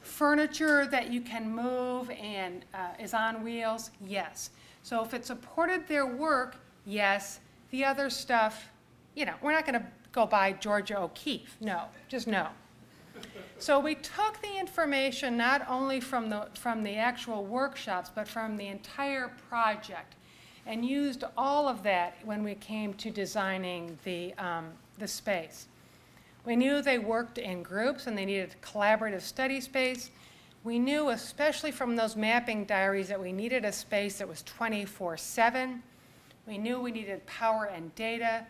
[SPEAKER 2] Furniture that you can move and is on wheels, yes. So if it supported their work, yes. The other stuff, you know, we're not going to go buy Georgia O'Keeffe. No, just no. So we took the information not only from the actual workshops, but from the entire project, and used all of that when we came to designing the space. We knew they worked in groups and they needed collaborative study space. We knew, especially from those mapping diaries, that we needed a space that was 24/7. We knew we needed power and data.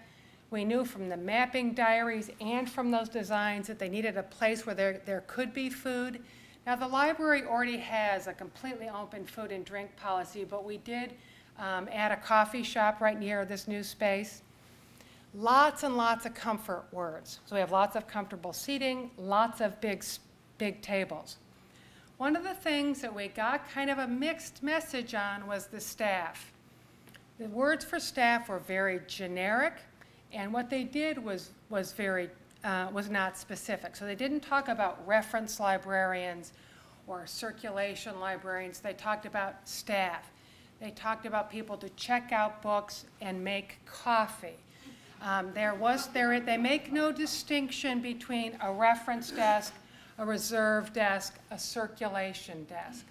[SPEAKER 2] We knew from the mapping diaries and from those designs that they needed a place where there could be food. Now, the library already has a completely open food and drink policy, but we did add a coffee shop right near this new space. Lots and lots of comfort words. So we have lots of comfortable seating, lots of big tables. One of the things that we got kind of a mixed message on was the staff. The words for staff were very generic, and what they did was not specific. So they didn't talk about reference librarians or circulation librarians. They talked about staff. They talked about people to check out books and make coffee. They make no distinction between a reference desk, a reserve desk, a circulation desk.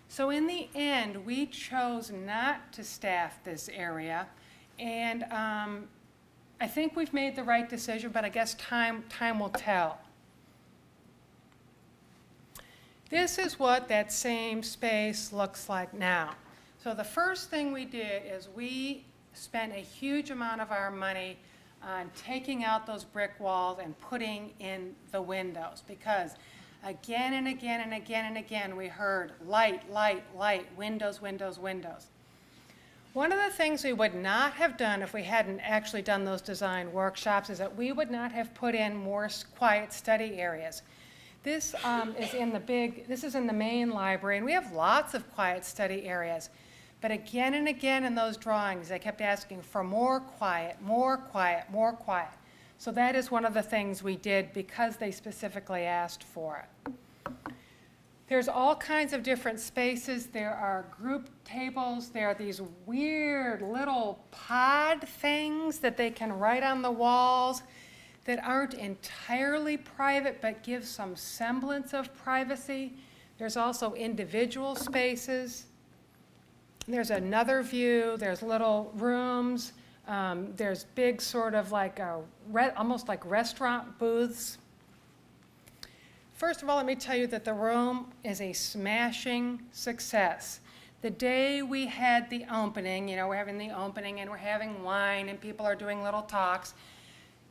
[SPEAKER 2] So in the end, we chose not to staff this area, and I think we've made the right decision, but I guess time will tell. This is what that same space looks like now. So the first thing we did is we spent a huge amount of our money on taking out those brick walls and putting in the windows, because again and again and again and again we heard light, light, light, windows, windows, windows. One of the things we would not have done if we hadn't actually done those design workshops is that we would not have put in more quiet study areas. This is in the main library, and we have lots of quiet study areas. But again and again in those drawings, they kept asking for more quiet, more quiet, more quiet. So that is one of the things we did because they specifically asked for it. There's all kinds of different spaces. There are group tables. There are these weird little pod things that they can write on the walls. that aren't entirely private but give some semblance of privacy. There's also individual spaces. There's another view. There's little rooms. There's big sort of like almost like restaurant booths. First of all, let me tell you that the room is a smashing success. The day we had the opening, you know, we're having the opening and we're having wine and people are doing little talks,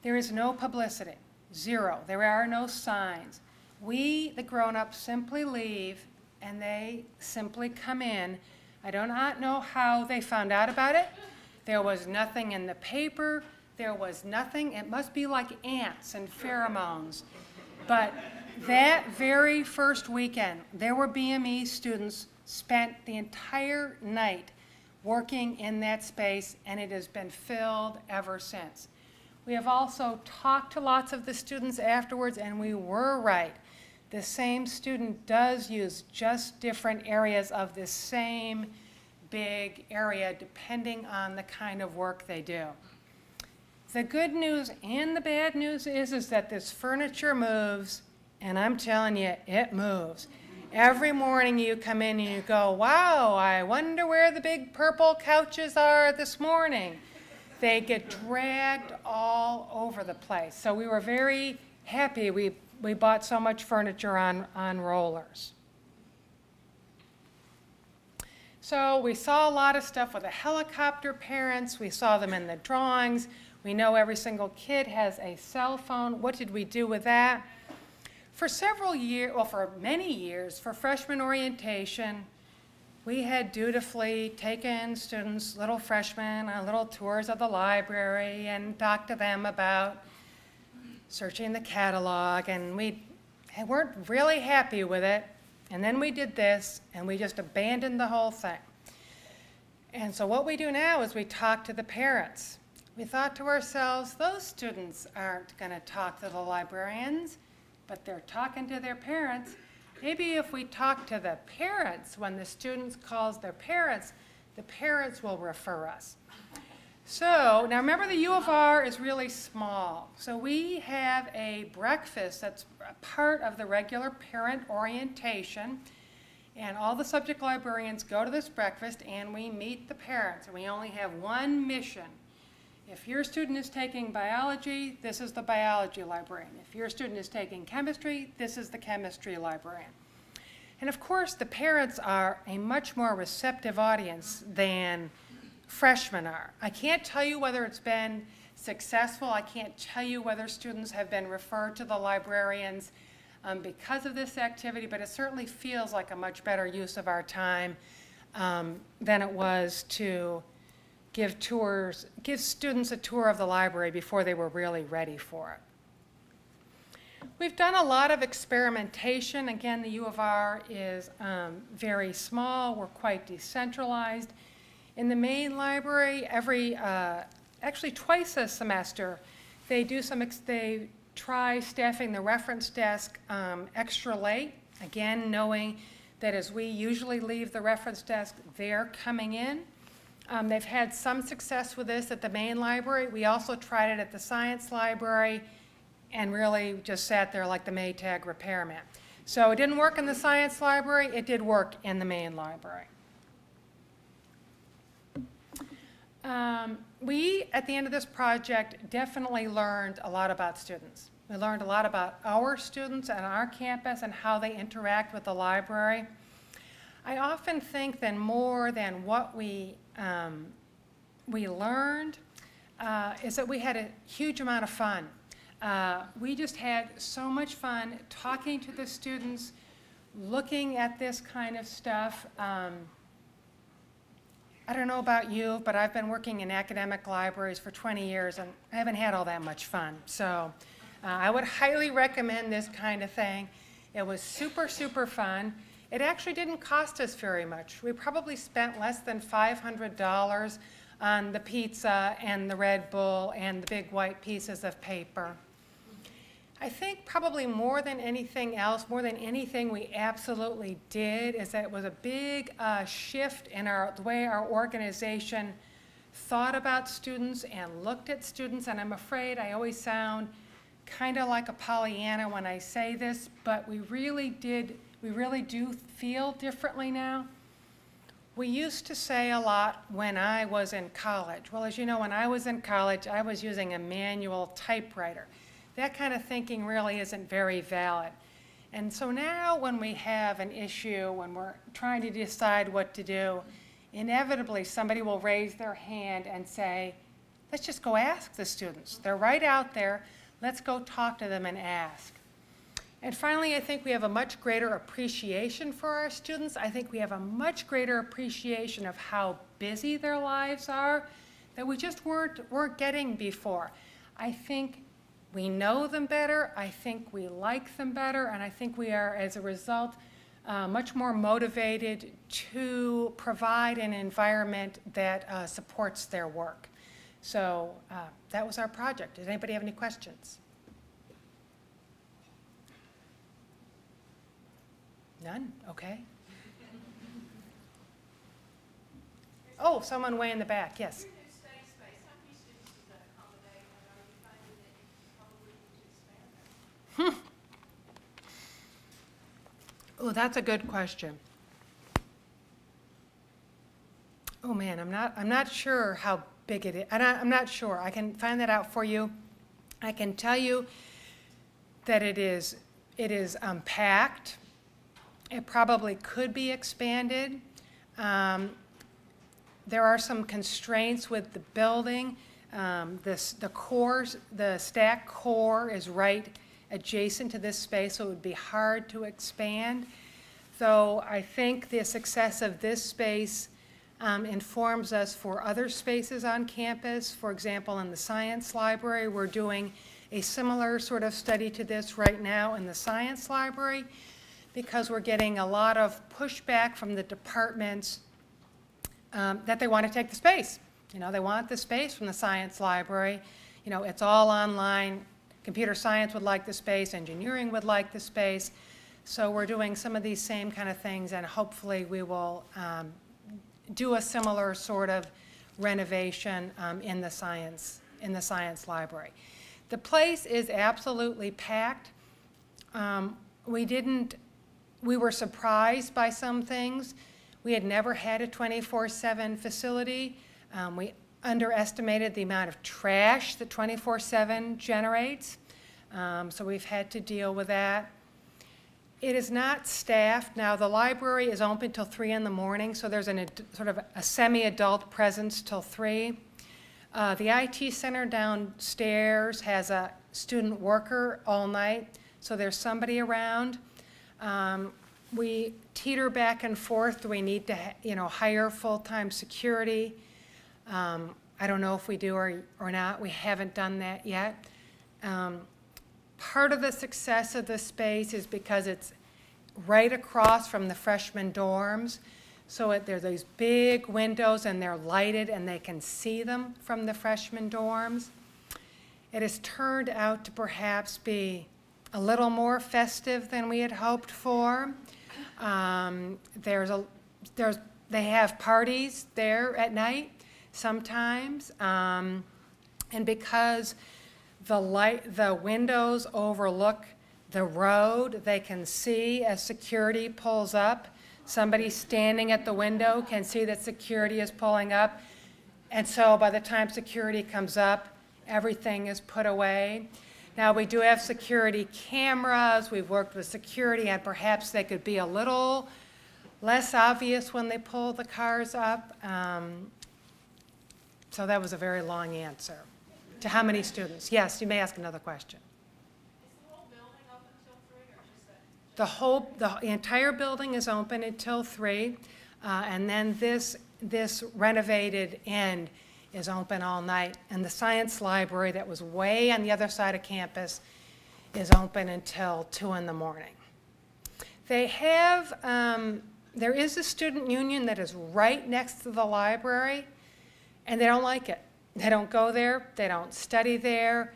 [SPEAKER 2] there is no publicity, zero. There are no signs. We, the grown-ups, simply leave and they simply come in. I do not know how they found out about it. There was nothing in the paper. There was nothing. It must be like ants and pheromones. But that very first weekend, there were BME students spent the entire night working in that space, and it has been filled ever since. We have also talked to lots of the students afterwards, and we were right. The same student does use just different areas of this same big area depending on the kind of work they do. The good news and the bad news is that this furniture moves, and I'm telling you, it moves. Every morning you come in and you go, wow, I wonder where the big purple couches are this morning. They get dragged all over the place. So we were very happy we bought so much furniture on rollers. So we saw a lot of stuff with the helicopter parents. We saw them in the drawings. We know every single kid has a cell phone. What did we do with that? For several years, well, for many years, for freshman orientation, we had dutifully taken students, little freshmen, on little tours of the library and talked to them about searching the catalog, and we weren't really happy with it. And then we did this, and we just abandoned the whole thing. And so what we do now is we talk to the parents. We thought to ourselves, those students aren't going to talk to the librarians, but they're talking to their parents. Maybe if we talk to the parents, when the students calls their parents, the parents will refer us. So now remember, the U of R is really small. So we have a breakfast that's a part of the regular parent orientation. And all the subject librarians go to this breakfast and we meet the parents. And we only have one mission. If your student is taking biology, this is the biology librarian. If your student is taking chemistry, this is the chemistry librarian. And of course, the parents are a much more receptive audience than freshmen are. I can't tell you whether it's been successful. I can't tell you whether students have been referred to the librarians because of this activity, but it certainly feels like a much better use of our time than it was to give students a tour of the library before they were really ready for it. We've done a lot of experimentation. Again, the U of R is very small. We're quite decentralized. In the main library, actually twice a semester, they try staffing the reference desk extra late, again, knowing that as we usually leave the reference desk, they're coming in. They've had some success with this at the main library. We also tried it at the science library and really just sat there like the Maytag repairman. So it didn't work in the science library. It did work in the main library. We, at the end of this project, definitely learned a lot about students. We learned a lot about our students and our campus and how they interact with the library. I often think that more than what we learned is that we had a huge amount of fun. We just had so much fun talking to the students, looking at this kind of stuff. I don't know about you, but I've been working in academic libraries for 20 years, and I haven't had all that much fun. So I would highly recommend this kind of thing. It was super, super fun. It actually didn't cost us very much. We probably spent less than $500 on the pizza and the Red Bull and the big white pieces of paper. I think probably more than anything else, more than anything we absolutely did, is that it was a big shift in the way our organization thought about students and looked at students. And I'm afraid I always sound kind of like a Pollyanna when I say this, but we really do feel differently now. We used to say a lot when I was in college. Well, as you know, when I was in college, I was using a manual typewriter. That kind of thinking really isn't very valid. And so now when we have an issue, when we're trying to decide what to do, inevitably somebody will raise their hand and say, let's just go ask the students. They're right out there. Let's go talk to them and ask. And finally, I think we have a much greater appreciation for our students. I think we have a much greater appreciation of how busy their lives are that we just weren't getting before. I think we know them better. I think we like them better. And I think we are, as a result, much more motivated to provide an environment that supports their work. So that was our project. Does anybody have any questions? None? Okay. Oh, someone way in the back, yes. Oh, that's a good question. Oh man, I'm not sure how big it is. I'm not sure. I can find that out for you. I can tell you that it is packed. It probably could be expanded. There are some constraints with the building. The stack core is right adjacent to this space, so it would be hard to expand. So I think the success of this space informs us for other spaces on campus. For example, in the science library, we're doing a similar sort of study to this right now in the science library, because we're getting a lot of pushback from the departments that they want to take the space. You know, they want the space from the science library. You know, it's all online. Computer science would like the space. Engineering would like the space. So we're doing some of these same kind of things, and hopefully we will do a similar sort of renovation in the science library. The place is absolutely packed. We were surprised by some things. We had never had a 24/7 facility. We underestimated the amount of trash that 24/7 generates, so we've had to deal with that. It is not staffed. Now, the library is open till 3 in the morning, so there's sort of a semi-adult presence till 3. The IT center downstairs has a student worker all night, so there's somebody around. We teeter back and forth. Do we need to, hire full-time security? I don't know if we do or not. We haven't done that yet. Part of the success of this space is because it's right across from the freshman dorms. So there's these big windows, and they're lighted, and they can see them from the freshman dorms. It has turned out to perhaps be a little more festive than we had hoped for. They have parties there at night sometimes, and because the windows overlook the road, they can see as security pulls up. Somebody standing at the window can see that security is pulling up, and so by the time security comes up, everything is put away. Now, we do have security cameras. We've worked with security, and perhaps they could be a little less obvious when they pull the cars up. So that was a very long answer. To how many students? Yes, you may ask another question.
[SPEAKER 4] Is the whole building open until 3, or just that?
[SPEAKER 2] The entire building is open until 3, and then this renovated end is open all night. And the science library that was way on the other side of campus is open until 2 in the morning. They have, there is a student union that is right next to the library, and they don't like it. They don't go there. They don't study there.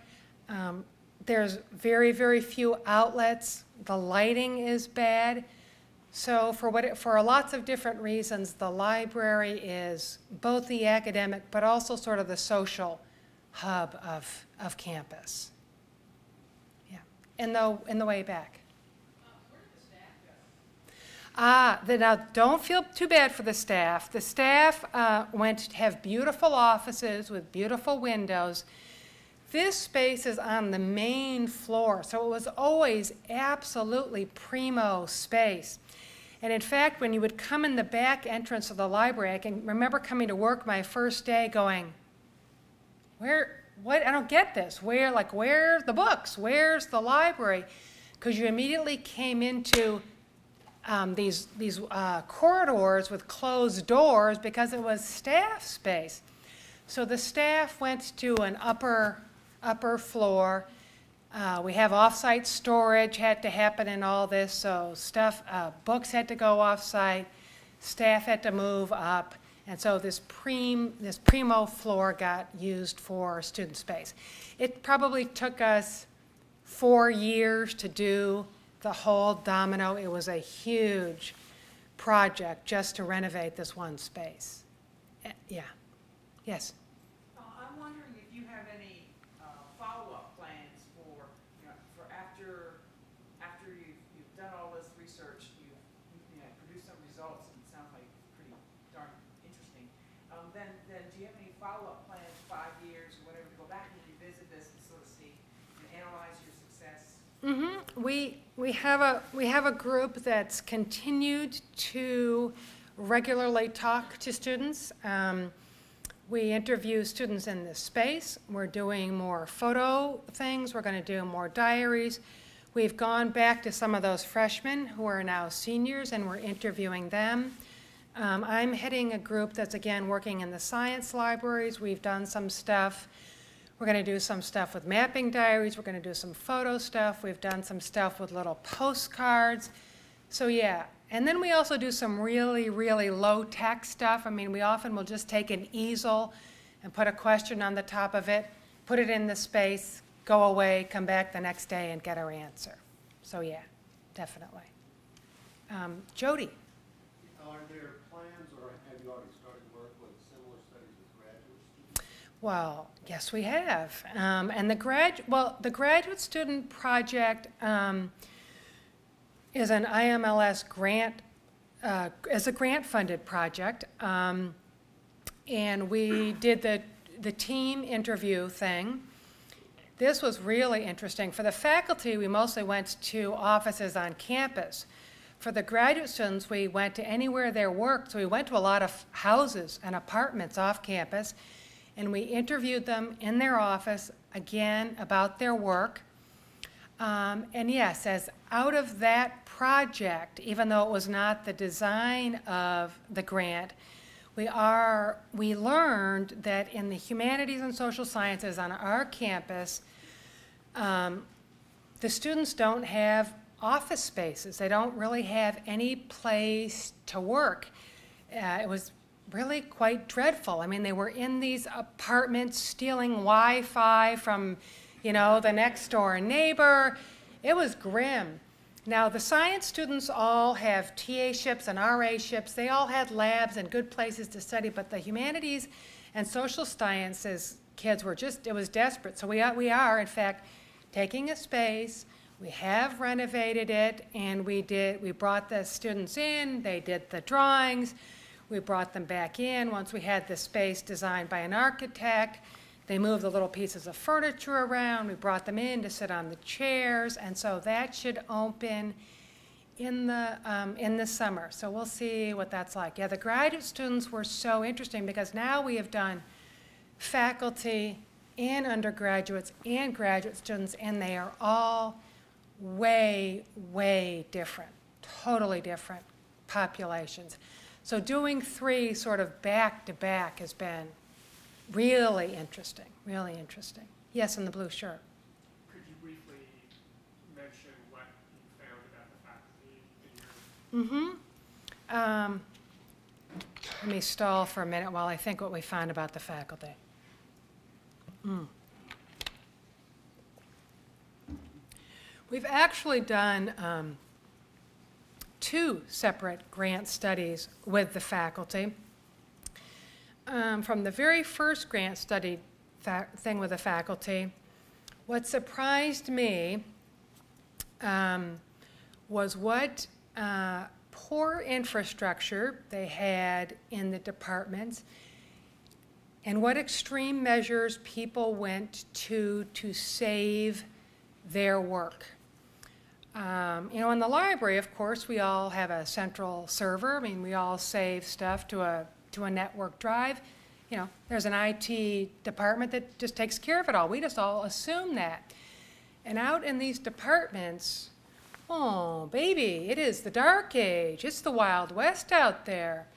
[SPEAKER 2] There's very, very few outlets. The lighting is bad. So for lots of different reasons, the library is both the academic but also sort of the social hub of campus. in the way back.
[SPEAKER 4] Where did the staff go?
[SPEAKER 2] Now don't feel too bad for the staff. The staff went to have beautiful offices with beautiful windows. This space is on the main floor, so it was always absolutely primo space. And in fact, when you would come in the back entrance of the library, I can remember coming to work my first day going, what, I don't get this. Where are the books? Where's the library? Because you immediately came into these corridors with closed doors because it was staff space. So the staff went to an upper floor. We have off-site storage had to happen in all this, so books had to go off-site, staff had to move up, and so this primo floor got used for student space. It probably took us 4 years to do the whole domino. It was a huge project just to renovate this one space. Yeah. Yes?
[SPEAKER 3] I'm wondering if you have any follow-up plans for, for after you've done all this research, you've produced some results, and it sounds like pretty darn interesting. Then do you have any follow-up plans, 5 years or whatever, to go back and revisit this and sort of see and analyze your success?
[SPEAKER 2] Mm-hmm. We have a group that's continued to regularly talk to students. We interview students in this space. We're doing more photo things. We're going to do more diaries. We've gone back to some of those freshmen who are now seniors, and we're interviewing them. I'm heading a group that's, again, working in the science libraries. We've done some stuff. We're going to do some stuff with mapping diaries. We're going to do some photo stuff. We've done some stuff with little postcards. So, yeah. And then we also do some really, really low-tech stuff. I mean, we often will just take an easel and put a question on the top of it, put it in the space, go away, come back the next day and get our answer. So, yeah, definitely. Jody.
[SPEAKER 5] Are there plans, or have you already started work with similar studies with graduate students?
[SPEAKER 2] Well, yes, we have. And the graduate student project is an IMLS grant, is a grant-funded project. And we did the team interview thing. This was really interesting. For the faculty, we mostly went to offices on campus. For the graduate students, we went to anywhere they worked. So we went to a lot of houses and apartments off campus, and we interviewed them in their office, again, about their work. And yes, as out of that project, even though it was not the design of the grant, we learned that in the humanities and social sciences on our campus, the students don't have office spaces. They don't really have any place to work. It was really quite dreadful. I mean, they were in these apartments stealing Wi-Fi from, the next door neighbor. It was grim. Now, the science students all have TA-ships and RA-ships. They all had labs and good places to study, but the humanities and social sciences kids were it was desperate. So we are, in fact, taking a space. We have renovated it, and we brought the students in. They did the drawings. We brought them back in. Once we had the space designed by an architect, they moved the little pieces of furniture around. We brought them in to sit on the chairs, and so that should open in the summer. So we'll see what that's like. Yeah, the graduate students were so interesting because now we have done faculty and undergraduates and graduate students, and they are all way, way different, totally different populations. So doing 3 sort of back-to-back has been really interesting, really interesting. Yes, in the blue shirt.
[SPEAKER 6] Could you briefly mention what you found about the faculty in your...
[SPEAKER 2] Let me stall for a minute while I think what we found about the faculty. We've actually done 2 separate grant studies with the faculty. From the very first grant study thing with the faculty, what surprised me was what poor infrastructure they had in the departments and what extreme measures people went to save their work. You know, in the library, of course, we all have a central server. I mean, we all save stuff to a network drive. You know, there's an IT department that just takes care of it all. We just all assume that. And out in these departments, oh, baby, it is the dark age. It's the Wild West out there.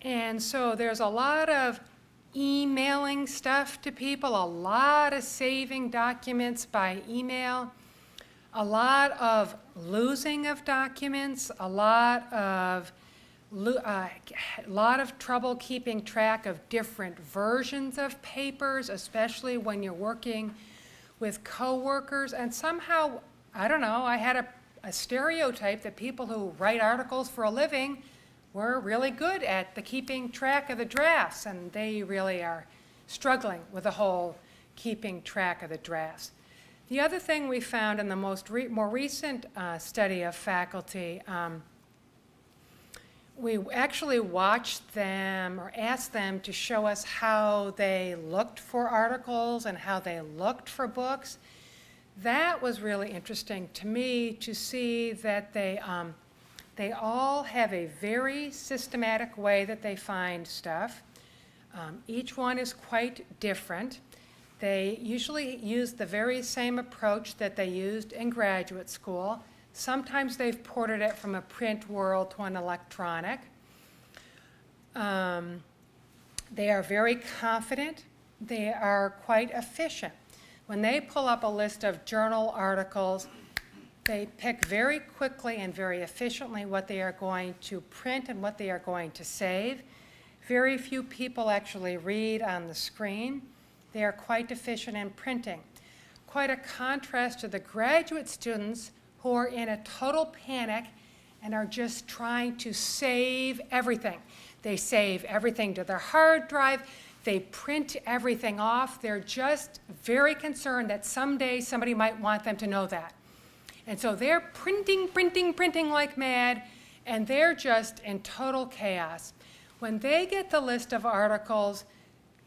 [SPEAKER 2] And so there's a lot of emailing stuff to people, a lot of saving documents by email, a lot of losing of documents, a lot of trouble keeping track of different versions of papers, especially when you're working with coworkers. And somehow, I don't know, I had a stereotype that people who write articles for a living were really good at the keeping track of the drafts, and they really are struggling with the whole keeping track of the drafts. The other thing we found in the more recent study of faculty, we actually watched them or asked them to show us how they looked for articles and how they looked for books. That was really interesting to me to see that they all have a very systematic way that they find stuff. Each one is quite different. They usually use the very same approach that they used in graduate school. Sometimes they've ported it from a print world to an electronic. They are very confident. They are quite efficient. When they pull up a list of journal articles, they pick very quickly and very efficiently what they are going to print and what they are going to save. Very few people actually read on the screen. They are quite efficient in printing. Quite a contrast to the graduate students who are in a total panic and are just trying to save everything. They save everything to their hard drive. They print everything off. They're just very concerned that someday somebody might want them to know that. And so they're printing like mad, and they're just in total chaos. When they get the list of articles,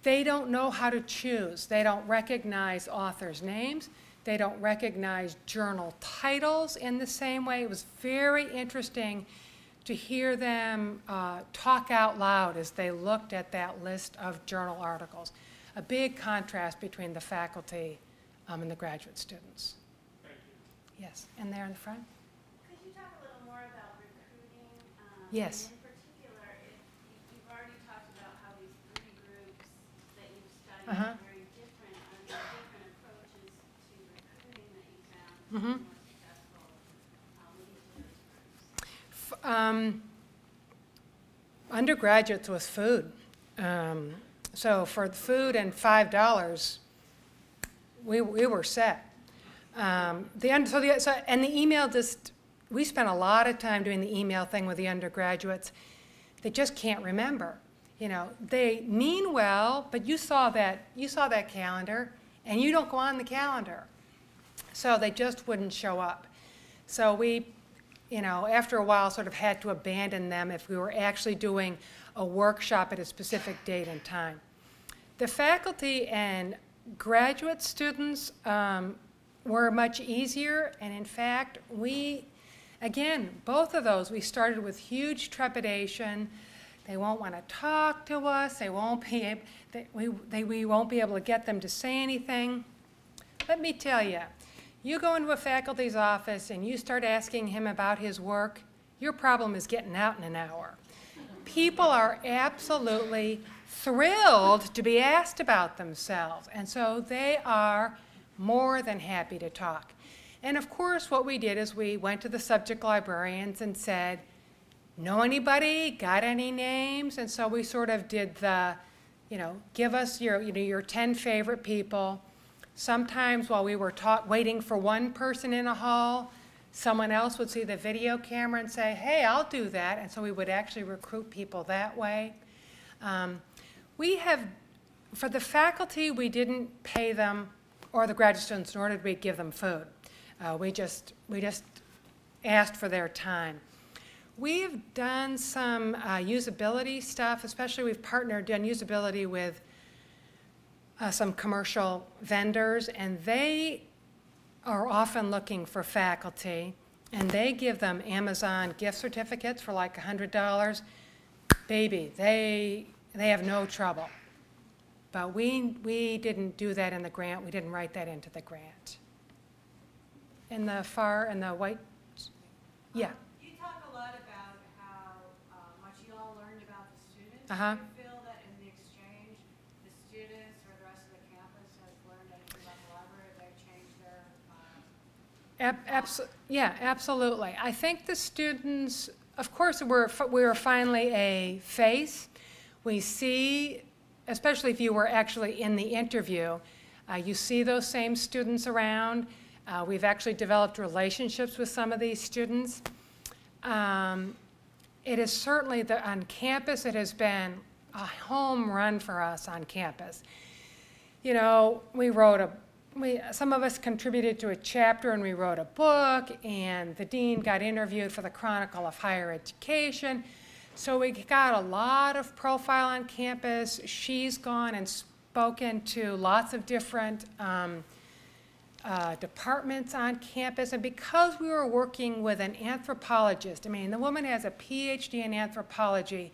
[SPEAKER 2] they don't know how to choose. They don't recognize authors' names. They don't recognize journal titles in the same way. It was very interesting to hear them talk out loud as they looked at that list of journal articles. A big contrast between the faculty and the graduate students.
[SPEAKER 6] Thank you.
[SPEAKER 2] Yes, and there in the front?
[SPEAKER 4] Could you talk a little more about recruiting?
[SPEAKER 2] Yes.
[SPEAKER 4] And in particular, if you've already talked about how these three groups that you've studied
[SPEAKER 2] Uh-huh.
[SPEAKER 4] are very different, are there different approaches to recruiting that you found to
[SPEAKER 2] Mhm.
[SPEAKER 4] be more successful with each of those groups?
[SPEAKER 2] Undergraduates with food. So for the food and $5, we were set. And the email we spent a lot of time doing the email thing with the undergraduates. They just can't remember. You know, they mean well, but you saw that calendar, and you don't go on the calendar. So they just wouldn't show up. So we, you know, after a while sort of had to abandon them if we were actually doing a workshop at a specific date and time. The faculty and graduate students were much easier, and in fact, both of those, we started with huge trepidation. They won't want to talk to us. They won't be able, we won't be able to get them to say anything. Let me tell you, you go into a faculty's office and you start asking him about his work, your problem is getting out in an hour. People are absolutely thrilled to be asked about themselves, and so they are more than happy to talk. And of course, what we did is we went to the subject librarians and said, know anybody, got any names? And so we sort of did the, you know, give us your 10 favorite people. Sometimes while we were waiting for one person in a hall, someone else would see the video camera and say, hey, I'll do that. And so we would actually recruit people that way. For the faculty, we didn't pay them, or the graduate students, nor did we give them food. We just asked for their time. We've done some usability stuff, especially we've done usability with some commercial vendors, and they are often looking for faculty, and they give them Amazon gift certificates for like $100. Baby, they have no trouble. But we didn't do that in the grant. We didn't write that into the grant. In the white, yeah.
[SPEAKER 4] You talk a lot about how much you all learned about the students.
[SPEAKER 2] Uh-huh.
[SPEAKER 4] Do you feel that in the exchange, the students or the rest of the campus has learned anything about the library? Have they changed their
[SPEAKER 2] Yeah, absolutely. I think the students, of course, we're finally a face. We see, especially if you were actually in the interview, you see those same students around. We've actually developed relationships with some of these students. It is certainly, on campus, it has been a home run for us on campus. You know, some of us contributed to a chapter and we wrote a book, and the dean got interviewed for the Chronicle of Higher Education. So we got a lot of profile on campus. She's gone and spoken to lots of different departments on campus, and because we were working with an anthropologist, I mean, the woman has a PhD in anthropology.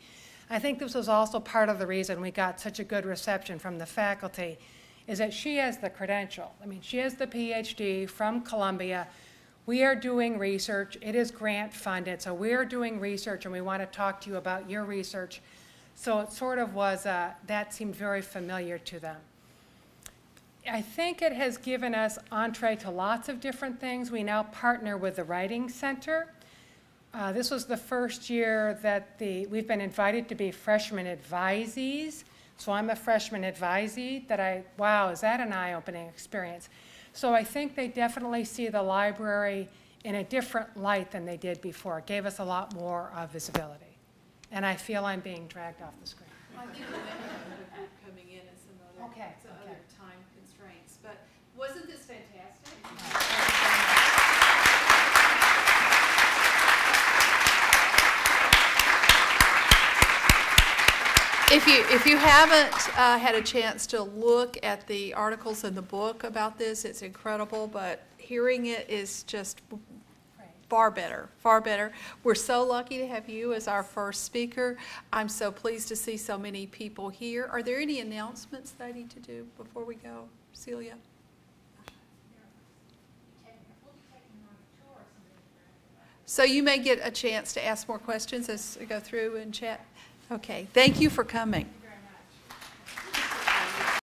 [SPEAKER 2] I think this was also part of the reason we got such a good reception from the faculty, is that she has the credential. I mean, she has the PhD from Columbia. We are doing research. It is grant funded, so we are doing research, and we want to talk to you about your research. So it sort of was, that seemed very familiar to them. I think it has given us entree to lots of different things. We now partner with the Writing Center. This was the first year that we've been invited to be freshman advisees. So I'm a freshman advisee wow, is that an eye-opening experience. So I think they definitely see the library in a different light than they did before. It gave us a lot more visibility. And I feel I'm being dragged off the screen.
[SPEAKER 1] I think the group coming in and some other time constraints, but wasn't this fantastic? If you haven't had a chance to look at the articles in the book about this, it's incredible, but hearing it is just far better, far better. We're so lucky to have you as our first speaker. I'm so pleased to see so many people here. Are there any announcements that I need to do before we go, Celia? So you may get a chance to ask more questions as we go through and chat. Okay, thank you for coming.